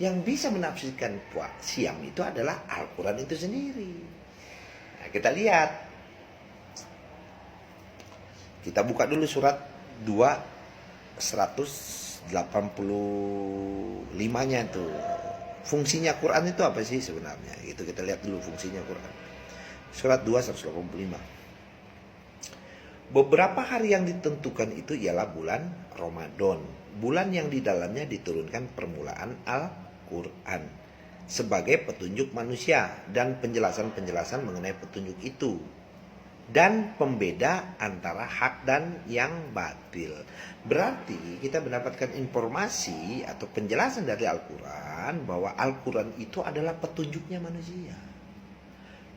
Yang bisa menafsirkan siam itu adalah Al-Quran itu sendiri. Nah, kita lihat. Kita buka dulu surat 185-nya tuh. Fungsinya Quran itu apa sih sebenarnya? Itu kita lihat dulu fungsinya Quran. Surat 285. Beberapa hari yang ditentukan itu ialah bulan Ramadan. Bulan yang di dalamnya diturunkan permulaan Al-Quran sebagai petunjuk manusia dan penjelasan-penjelasan mengenai petunjuk itu. Dan pembeda antara hak dan yang batil. Berarti kita mendapatkan informasi atau penjelasan dari Al-Quran bahwa Al-Quran itu adalah petunjuknya manusia.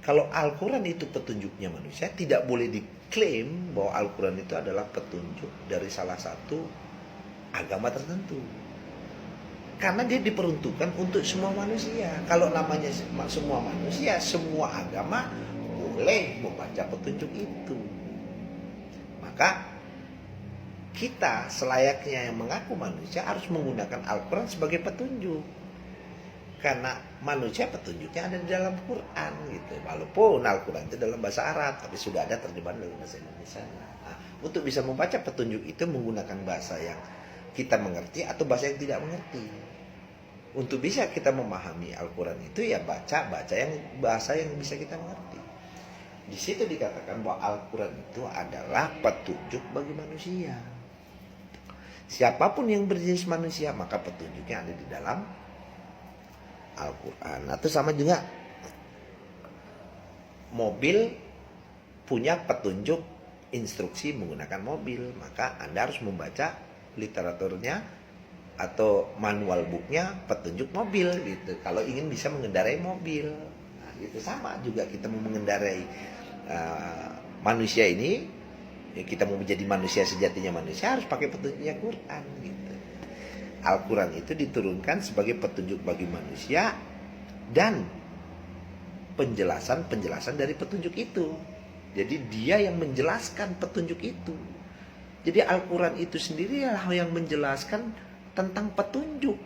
Kalau Al-Quran itu petunjuknya manusia, tidak boleh diklaim bahwa Al-Quran itu adalah petunjuk dari salah satu agama tertentu. Karena dia diperuntukkan untuk semua manusia. Kalau namanya semua manusia, semua agama boleh membaca petunjuk itu. Maka kita selayaknya yang mengaku manusia harus menggunakan Al-Quran sebagai petunjuk. Karena manusia petunjuknya ada di dalam Quran gitu. Walaupun Al-Quran itu dalam bahasa Arab, tapi sudah ada terjemahan dalam bahasa Indonesia. Nah, untuk bisa membaca petunjuk itu menggunakan bahasa yang kita mengerti atau bahasa yang tidak mengerti. Untuk bisa kita memahami Al-Quran itu ya baca yang bahasa yang bisa kita mengerti. Di situ dikatakan bahwa Al-Quran itu adalah petunjuk bagi manusia. Siapapun yang berjenis manusia, maka petunjuknya ada di dalam Al-Quran. Atau sama juga mobil punya petunjuk instruksi menggunakan mobil, maka Anda harus membaca literaturnya atau manual booknya petunjuk mobil gitu. Kalau ingin bisa mengendarai mobil, nah, gitu sama juga kita mau mengendarai manusia ini, ya kita mau menjadi manusia sejatinya manusia harus pakai petunjuknya Quran gitu. Al-Quran itu diturunkan sebagai petunjuk bagi manusia dan penjelasan dari petunjuk itu. Jadi dia yang menjelaskan petunjuk itu. Jadi Al-Quran itu sendiri adalah yang menjelaskan tentang petunjuk.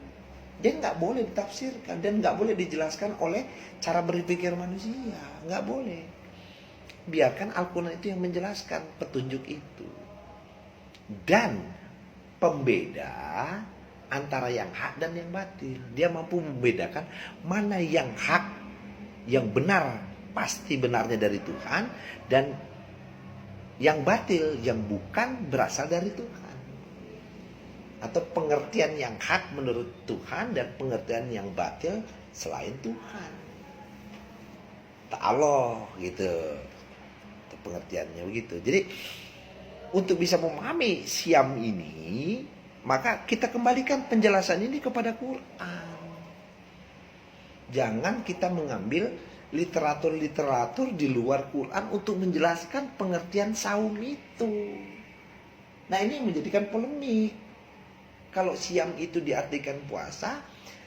Dia nggak boleh ditafsirkan dan nggak boleh dijelaskan oleh cara berpikir manusia. Nggak boleh. Biarkan Al-Quran itu yang menjelaskan petunjuk itu. Dan pembeda antara yang hak dan yang batil. Dia mampu membedakan mana yang hak, yang benar, pasti benarnya dari Tuhan, dan yang batil, yang bukan berasal dari Tuhan. Atau pengertian yang hak menurut Tuhan dan pengertian yang batil selain Tuhan. Allah gitu. Pengertiannya begitu. Jadi untuk bisa memahami Syam ini, maka kita kembalikan penjelasan ini kepada Quran. Jangan kita mengambil literatur-literatur di luar Quran untuk menjelaskan pengertian saum itu. Nah, ini menjadikan polemik. Kalau Syam itu diartikan puasa,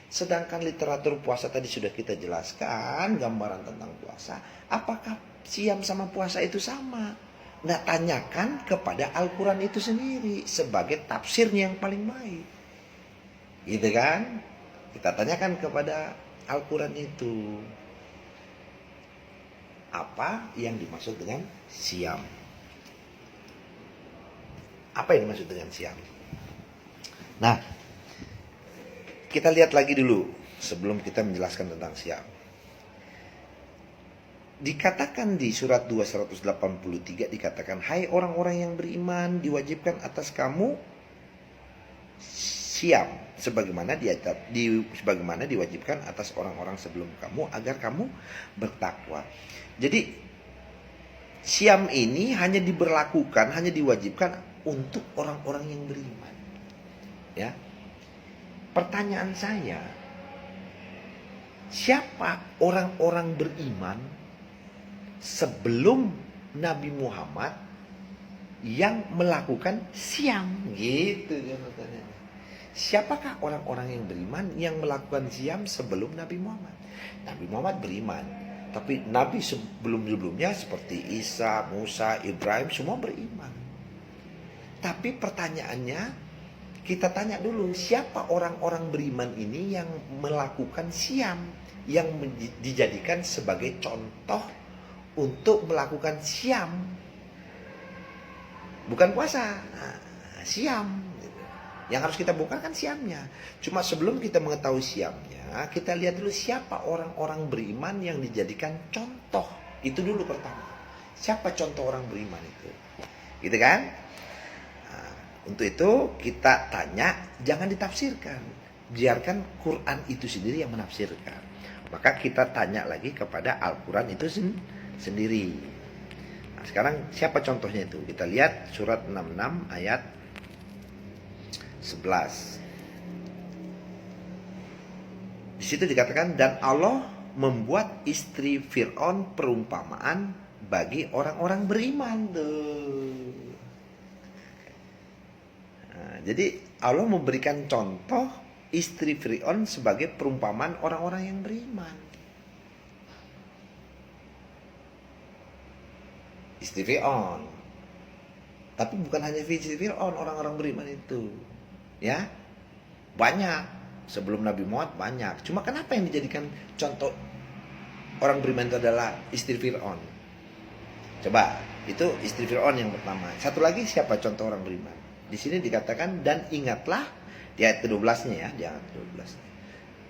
sedangkan literatur puasa tadi sudah kita jelaskan gambaran tentang puasa, apakah Syam sama puasa itu sama? Nah, tanyakan kepada Al-Quran itu sendiri sebagai tafsirnya yang paling baik. Gitu kan? Kita tanyakan kepada Al-Quran itu. Apa yang dimaksud dengan Syam? Apa yang dimaksud dengan Syam? Nah, kita lihat lagi dulu sebelum kita menjelaskan tentang Syam. Dikatakan di surat 283 dikatakan, hai orang-orang yang beriman, diwajibkan atas kamu Syam sebagaimana diwajibkan atas orang-orang sebelum kamu agar kamu bertakwa. Jadi Syam ini hanya diberlakukan, hanya diwajibkan untuk orang-orang yang beriman. Ya. Pertanyaan saya, siapa orang-orang beriman sebelum Nabi Muhammad yang melakukan Syam? Gitu kan pertanyaannya. Siapakah orang-orang yang beriman yang melakukan Syam sebelum Nabi Muhammad? Nabi Muhammad beriman, tapi Nabi sebelum-sebelumnya seperti Isa, Musa, Ibrahim semua beriman. Tapi pertanyaannya, kita tanya dulu, siapa orang-orang beriman ini yang melakukan Syam, yang dijadikan sebagai contoh untuk melakukan Syam, bukan puasa, Syam. Yang harus kita buka kan Syamnya. Cuma sebelum kita mengetahui Syamnya, kita lihat dulu siapa orang-orang beriman yang dijadikan contoh. Itu dulu pertama. Siapa contoh orang beriman itu? Gitu kan? Nah, untuk itu kita tanya, jangan ditafsirkan. Biarkan Quran itu sendiri yang menafsirkan. Maka kita tanya lagi kepada Al-Quran itu sendiri. Nah, sekarang siapa contohnya itu? Kita lihat surat 66 ayat 11. Di situ dikatakan, dan Allah membuat istri Fir'aun perumpamaan bagi orang-orang beriman. Nah, jadi Allah memberikan contoh istri Fir'aun sebagai perumpamaan orang-orang yang beriman. Istri Fir'aun. Tapi bukan hanya istri Fir'aun, orang-orang beriman itu. Ya, banyak. Sebelum Nabi Muhammad banyak. Cuma kenapa yang dijadikan contoh orang beriman itu adalah istri Fir'aun? Coba, itu istri Fir'aun yang pertama. Satu lagi siapa contoh orang beriman? Di sini dikatakan, dan ingatlah, di ayat ke-12-nya ya, di ayat ke-12.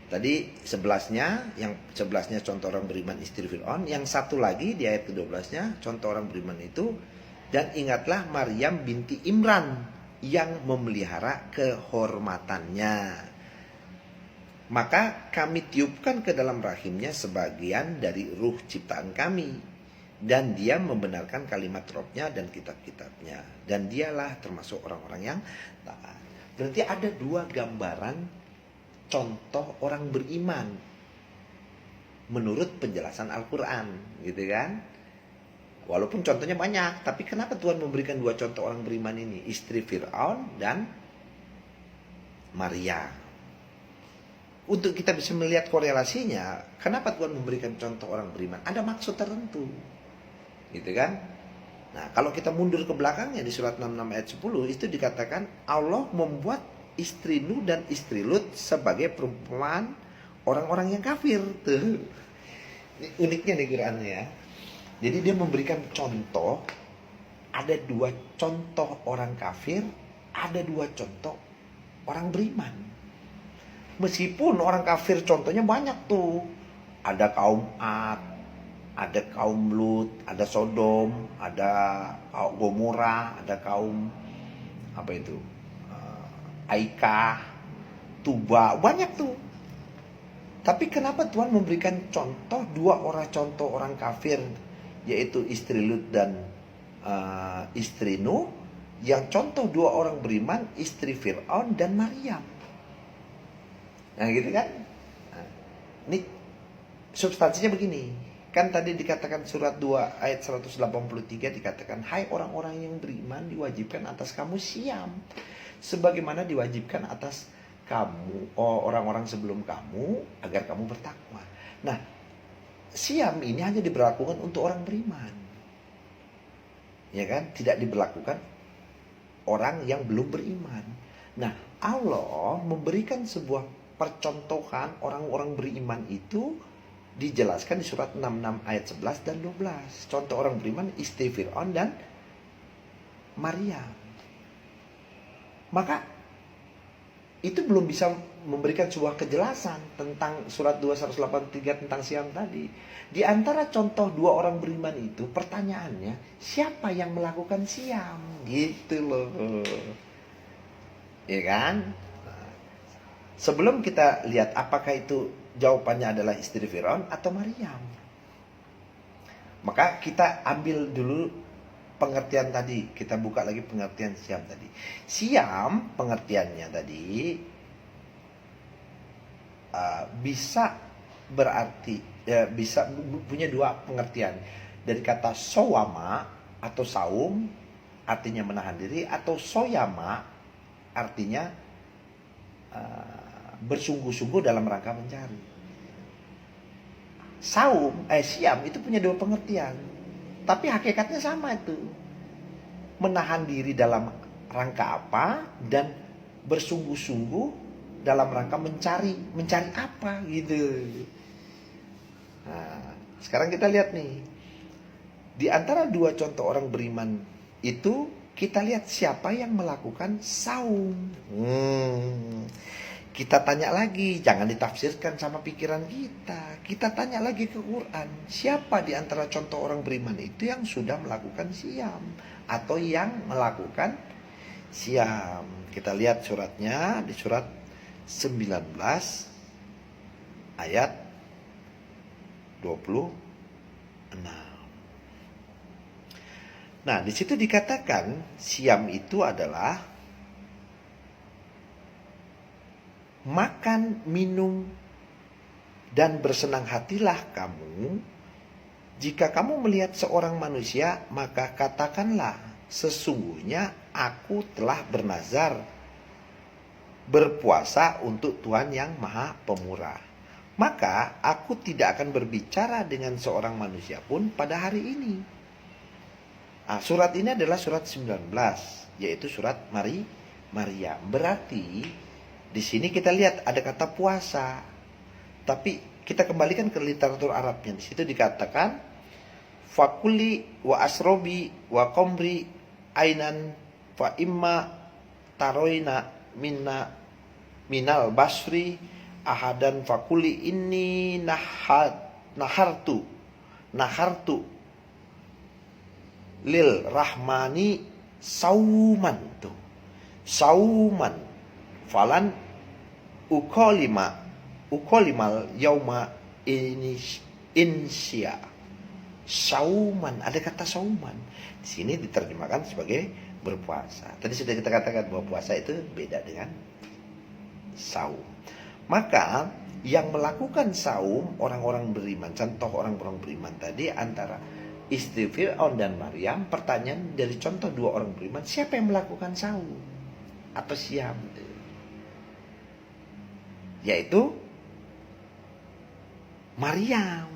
Tadi 11-nya, yang 11-nya contoh orang beriman istri Fir'aun. Yang satu lagi di ayat ke-12-nya, contoh orang beriman itu, dan ingatlah Maryam binti Imran yang memelihara kehormatannya. Maka kami tiupkan ke dalam rahimnya sebagian dari ruh ciptaan kami. Dan dia membenarkan kalimat Robnya dan kitab-kitabnya. Dan dialah termasuk orang-orang yang taat. Berarti ada dua gambaran contoh orang beriman. Menurut penjelasan Al-Quran. Gitu kan. Walaupun contohnya banyak. Tapi kenapa Tuhan memberikan dua contoh orang beriman ini? Istri Fir'aun dan Maria. Untuk kita bisa melihat korelasinya, kenapa Tuhan memberikan contoh orang beriman? Ada maksud tertentu. Gitu kan? Nah, kalau kita mundur ke belakangnya di surat 66 ayat 10, itu dikatakan Allah membuat istri Nuh dan istri Lut sebagai perumpamaan orang-orang yang kafir. Tuh. Ini uniknya nih Qurannya ya. Jadi dia memberikan contoh, ada dua contoh orang kafir, ada dua contoh orang beriman. Meskipun orang kafir contohnya banyak tuh. Ada kaum Ad, ada kaum Lut, ada Sodom, ada kaum Gomora, ada kaum apa itu? Aika, Tuba, banyak tuh. Tapi kenapa Tuhan memberikan contoh dua contoh orang kafir, yaitu istri Lut dan istri Nuh, yang contoh dua orang beriman, istri Fir'aun dan Maryam. Nah gitu kan. Nah, ini substansinya begini. Kan tadi dikatakan surat 2 ayat 183 dikatakan, hai orang-orang yang beriman, diwajibkan atas kamu siam, sebagaimana diwajibkan atas kamu, orang-orang sebelum kamu, agar kamu bertakwa. Nah, siam ini hanya diberlakukan untuk orang beriman. Ya kan? Tidak diberlakukan orang yang belum beriman. Nah, Allah memberikan sebuah percontohan orang-orang beriman itu dijelaskan di surat 66 ayat 11 dan 12. Contoh orang beriman istri Fir'aun dan Maria. Maka itu belum bisa memberikan sebuah kejelasan tentang surat 283 tentang siam tadi. Di antara contoh dua orang beriman itu, pertanyaannya, siapa yang melakukan siam? Gitu loh. Ya kan? Sebelum kita lihat apakah itu jawabannya adalah istri Fir'aun atau Maryam, maka kita ambil dulu pengertian tadi. Kita buka lagi pengertian siam tadi. Siam pengertiannya tadi bisa berarti bisa punya dua pengertian. Dari kata sowama atau saum artinya menahan diri, atau soyama artinya bersungguh-sungguh dalam rangka mencari. Siam itu punya dua pengertian, tapi hakikatnya sama itu. Menahan diri dalam rangka apa, dan bersungguh-sungguh dalam rangka mencari apa gitu. Nah, sekarang kita lihat nih, di antara dua contoh orang beriman itu, kita lihat siapa yang melakukan saum. Kita tanya lagi, jangan ditafsirkan sama pikiran kita. Kita tanya lagi ke Quran, siapa di antara contoh orang beriman itu yang sudah melakukan siam atau yang melakukan siam? Kita lihat suratnya di surat 19 ayat 26. Nah, di situ dikatakan siam itu adalah makan, minum, dan bersenang hatilah kamu. Jika kamu melihat seorang manusia, maka katakanlah, sesungguhnya aku telah bernazar berpuasa untuk Tuhan yang Maha Pemurah. Maka aku tidak akan berbicara dengan seorang manusia pun pada hari ini. Nah, surat ini adalah surat 19, yaitu surat Maryam. Berarti di sini kita lihat ada kata puasa. Tapi kita kembalikan ke literatur Arabnya. Di situ dikatakan fakuli wa asrobi wa komri ainan fa imma taroina minal basri ahadan fakuli ini nahartu lil rahmani sauman tuh. Sauman falan ukolimal yauma insya. Sauman, ada kata sauman. Di sini diterjemahkan sebagai berpuasa. Tadi sudah kita katakan bahwa puasa itu beda dengan saum. Maka yang melakukan saum orang-orang beriman, contoh orang-orang beriman tadi antara istri Fir'aun dan Maryam. Pertanyaan dari contoh dua orang beriman, siapa yang melakukan saum atau siam? Yaitu Maryam.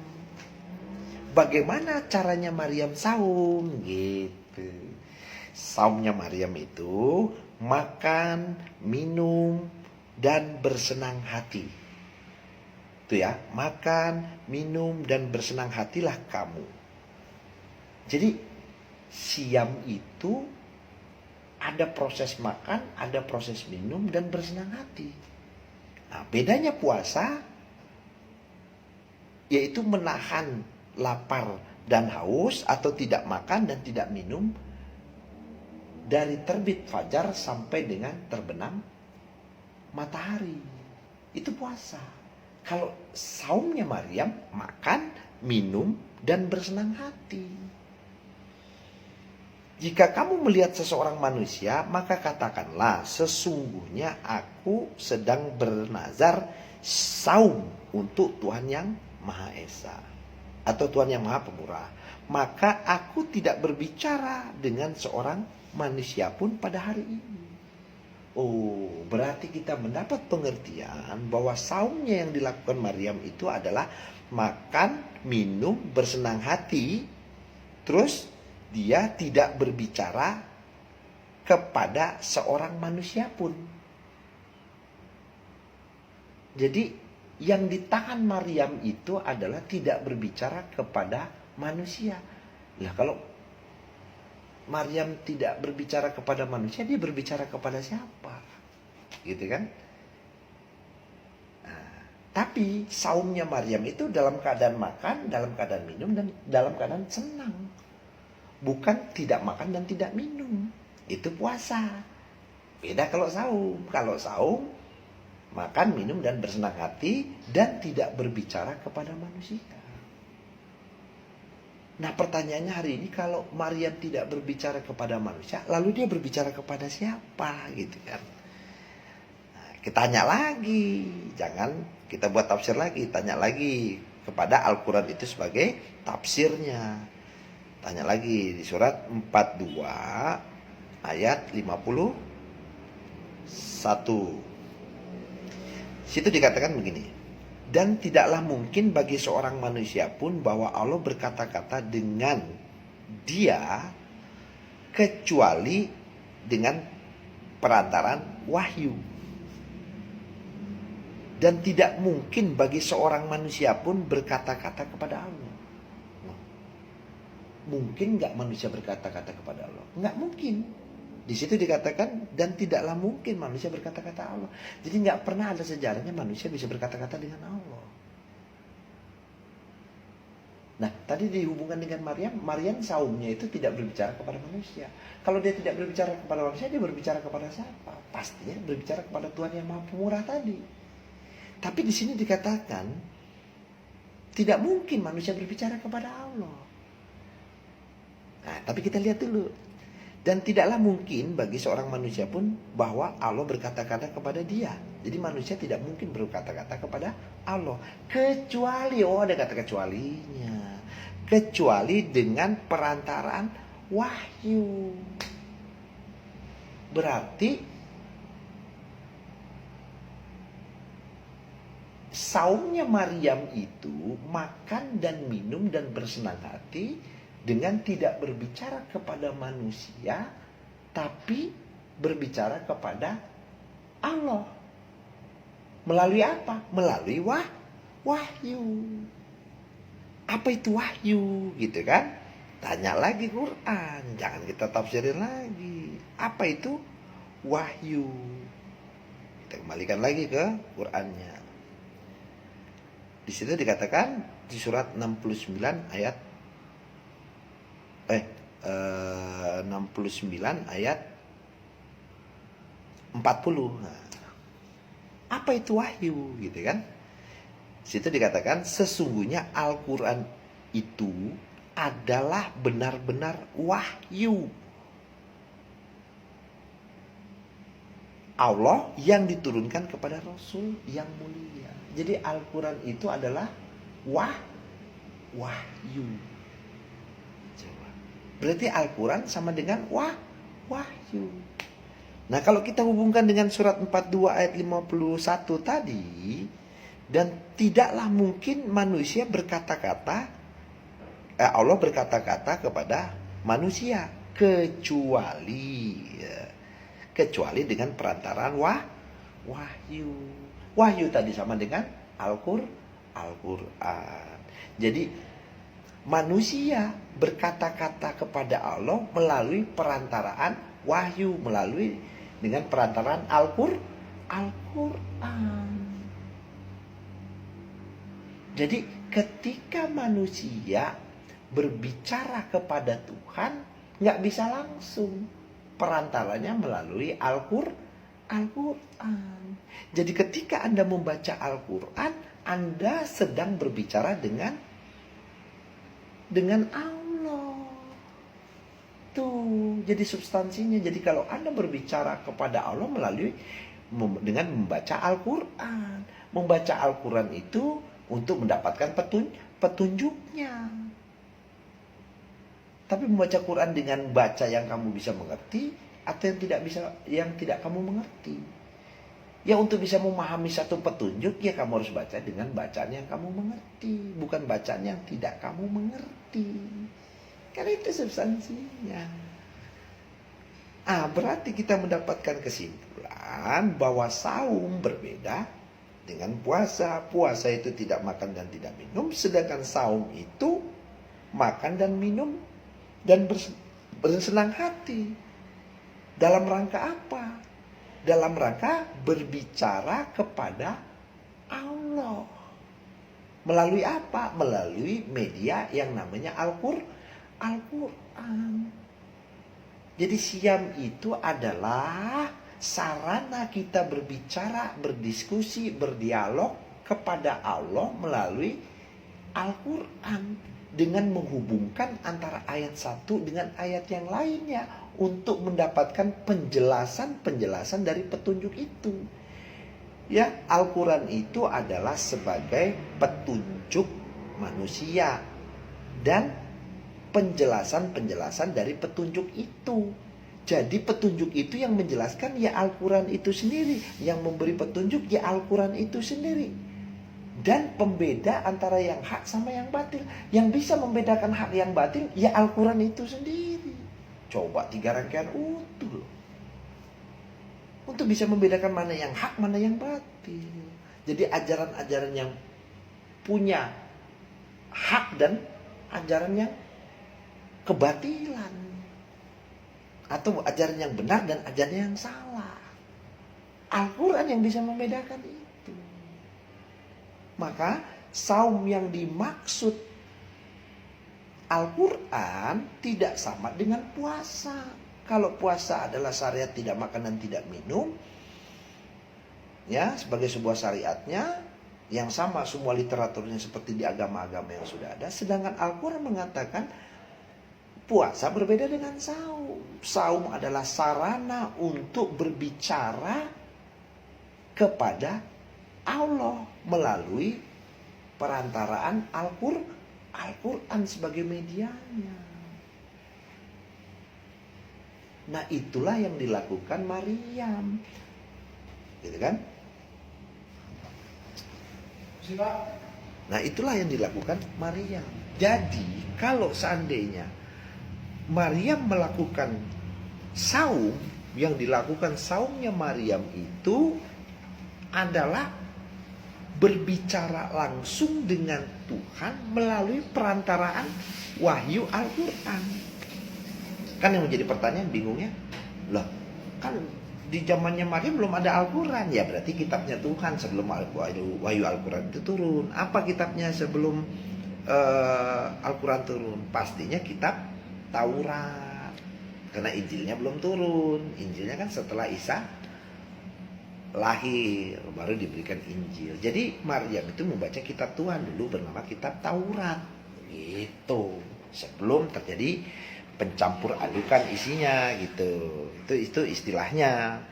Bagaimana caranya Maryam saum? Gitu. Saumnya Maryam itu makan, minum, dan bersenang hati. Itu ya, makan, minum, dan bersenang hatilah kamu. Jadi siam itu ada proses makan, ada proses minum, dan bersenang hati. Nah, bedanya puasa yaitu menahan lapar dan haus atau tidak makan dan tidak minum dari terbit fajar sampai dengan terbenam matahari. Itu puasa. Kalau saumnya Maryam makan, minum, dan bersenang hati. Jika kamu melihat seseorang manusia, maka katakanlah, sesungguhnya aku sedang bernazar saum untuk Tuhan yang Maha Esa atau Tuhan yang Maha Pemurah. Maka aku tidak berbicara dengan seorang manusia pun pada hari ini. Oh, berarti kita mendapat pengertian bahwa saumnya yang dilakukan Maryam itu adalah makan, minum, bersenang hati, terus dia tidak berbicara kepada seorang manusia pun. Jadi yang ditahan Maryam itu adalah tidak berbicara kepada manusia. Lah kalau Maryam tidak berbicara kepada manusia, dia berbicara kepada siapa? Gitu kan? Nah, tapi saumnya Maryam itu dalam keadaan makan, dalam keadaan minum, dan dalam keadaan senang. Bukan tidak makan dan tidak minum. Itu puasa. Beda kalau saum. Kalau saum, makan, minum, dan bersenang hati, dan tidak berbicara kepada manusia. Nah, pertanyaannya hari ini, kalau Maryam tidak berbicara kepada manusia, lalu dia berbicara kepada siapa gitu kan? Nah, kita tanya lagi, jangan kita buat tafsir lagi, tanya lagi kepada Al-Quran itu sebagai tafsirnya. Tanya lagi di surat 42 ayat 51. Situ dikatakan begini. Dan tidaklah mungkin bagi seorang manusia pun bahwa Allah berkata-kata dengan dia kecuali dengan perantaran wahyu. Dan tidak mungkin bagi seorang manusia pun berkata-kata kepada Allah. Mungkin nggak manusia berkata-kata kepada Allah? Nggak mungkin. Di situ dikatakan dan tidaklah mungkin manusia berkata-kata Allah. Jadi nggak pernah ada sejarahnya manusia bisa berkata-kata dengan Allah. Nah, tadi dihubungkan dengan Maryam saumnya itu tidak berbicara kepada manusia. Kalau dia tidak berbicara kepada manusia, dia berbicara kepada siapa? Pastinya berbicara kepada Tuhan yang Maha Pemurah tadi. Tapi di sini dikatakan tidak mungkin manusia berbicara kepada Allah. Nah, tapi kita lihat dulu. Dan tidaklah mungkin bagi seorang manusia pun bahwa Allah berkata-kata kepada dia. Jadi manusia tidak mungkin berkata-kata kepada Allah. Kecuali, ada kata kecualinya. Kecuali dengan perantaraan wahyu. Berarti saumnya Maryam itu makan dan minum dan bersenang hati dengan tidak berbicara kepada manusia, tapi berbicara kepada Allah. Melalui apa? Melalui wahyu. Apa itu wahyu? Gitu kan? Tanya lagi Quran. Jangan kita tafsirin lagi. Apa itu wahyu? Kita kembalikan lagi ke Qurannya. Di situ dikatakan di surat 69 ayat 69 ayat 40. Nah, apa itu wahyu gitu kan? Situ dikatakan sesungguhnya Al-Quran itu adalah benar-benar wahyu Allah yang diturunkan kepada Rasul yang mulia. Jadi Al-Quran itu adalah wahyu. Berarti Al-Quran sama dengan wahyu. Nah kalau kita hubungkan dengan surat 42 ayat 51 tadi, dan tidaklah mungkin manusia berkata-kata, Allah berkata-kata kepada manusia kecuali dengan perantaraan wahyu. Wahyu tadi sama dengan Al-Quran. Jadi manusia berkata-kata kepada Allah melalui perantaraan wahyu, melalui dengan perantaraan Al-Quran. Jadi ketika manusia berbicara kepada Tuhan, nggak bisa langsung, perantaranya melalui Al-Quran. Jadi ketika Anda membaca Al-Quran, Anda sedang berbicara dengan Allah. Tuh, jadi substansinya. Jadi kalau Anda berbicara kepada Allah dengan membaca Al-Quran. Membaca Al-Quran itu untuk mendapatkan petunjuknya. Tapi membaca Quran dengan baca yang kamu bisa mengerti atau yang tidak kamu mengerti. Ya untuk bisa memahami satu petunjuk, ya kamu harus baca dengan bacaan yang kamu mengerti, bukan bacaan yang tidak kamu mengerti. Karena itu substansinya. Berarti kita mendapatkan kesimpulan bahwa saum berbeda dengan puasa. Puasa itu tidak makan dan tidak minum, sedangkan saum itu makan dan minum dan bersenang hati. Dalam rangka apa? Dalam rangka berbicara kepada Allah. Melalui apa? Melalui media yang namanya Al-Quran. Jadi siam itu adalah sarana kita berbicara, berdiskusi, berdialog kepada Allah melalui Al-Quran. Dengan menghubungkan antara ayat satu dengan ayat yang lainnya untuk mendapatkan penjelasan dari petunjuk itu. Ya, Al-Quran itu adalah sebagai petunjuk manusia dan penjelasan dari petunjuk itu. Jadi petunjuk itu yang menjelaskan ya Al-Quran itu sendiri, yang memberi petunjuk ya Al-Quran itu sendiri. Dan pembeda antara yang hak sama yang batil. Yang bisa membedakan hak yang batil ya Al-Quran itu sendiri. Coba 3 rangkaian utuh loh. Untuk bisa membedakan mana yang hak, mana yang batil. Jadi ajaran-ajaran yang punya hak dan ajaran yang kebatilan. Atau ajaran yang benar dan ajaran yang salah. Al-Quran yang bisa membedakan itu. Maka saum yang dimaksud Al-Quran tidak sama dengan puasa. Kalau puasa adalah syariat tidak makan dan tidak minum, ya sebagai sebuah syariatnya yang sama semua literaturnya seperti di agama-agama yang sudah ada. Sedangkan Al-Quran mengatakan puasa berbeda dengan saum. Saum adalah sarana untuk berbicara kepada Allah melalui perantaraan Al-Quran sebagai medianya. Nah itulah yang dilakukan Maryam, gitu kan? Nah, itulah yang dilakukan Maryam. Jadi, kalau seandainya Maryam melakukan saum, yang dilakukan saumnya Maryam itu adalah berbicara langsung dengan Tuhan melalui perantaraan wahyu Al-Quran. Kan yang menjadi pertanyaan bingungnya, loh kan di zamannya Maryam belum ada Al-Quran, ya berarti kitabnya Tuhan sebelum wahyu Al-Quran itu turun. Apa kitabnya sebelum Al-Quran turun? Pastinya kitab Taurat, karena Injilnya belum turun. Injilnya kan setelah Isa lahir baru diberikan Injil. Jadi Maryam itu membaca kitab Tuhan dulu bernama kitab Taurat gitu, sebelum terjadi pencampur adukan isinya gitu. Itu istilahnya.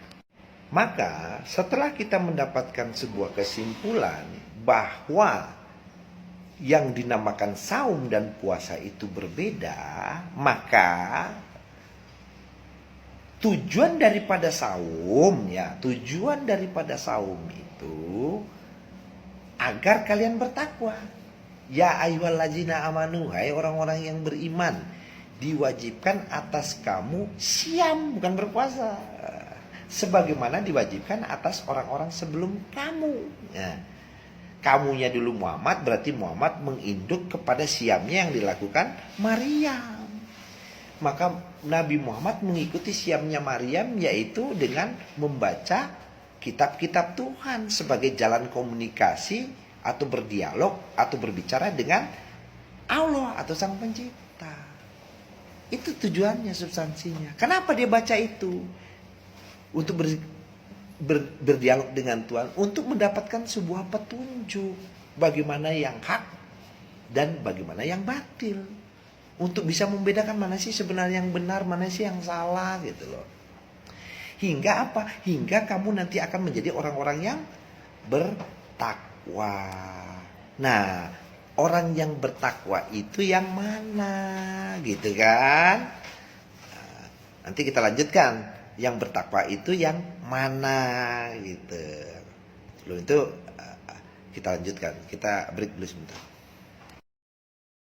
Maka setelah kita mendapatkan sebuah kesimpulan bahwa yang dinamakan saum dan puasa itu berbeda, maka tujuan daripada saum itu agar kalian bertakwa. Ya ayyuhallazina amanu, hai orang-orang yang beriman, diwajibkan atas kamu siam, bukan berpuasa, sebagaimana diwajibkan atas orang-orang sebelum kamu. Nah, kamunya dulu Muhammad, berarti Muhammad menginduk kepada siamnya yang dilakukan Maryam. Maka Nabi Muhammad mengikuti siamnya Maryam, yaitu dengan membaca kitab-kitab Tuhan sebagai jalan komunikasi atau berdialog atau berbicara dengan Allah atau Sang Pencipta. Itu tujuannya, substansinya. Kenapa dia baca itu? Untuk berdialog dengan Tuhan, untuk mendapatkan sebuah petunjuk bagaimana yang hak dan bagaimana yang batil. Untuk bisa membedakan mana sih sebenarnya yang benar, mana sih yang salah gitu loh. Hingga apa? Hingga kamu nanti akan menjadi orang-orang yang bertakwa. Nah, orang yang bertakwa itu yang mana gitu kan? Nah, nanti kita lanjutkan. Yang bertakwa itu yang mana gitu. Loh, itu kita lanjutkan. Kita break dulu sebentar.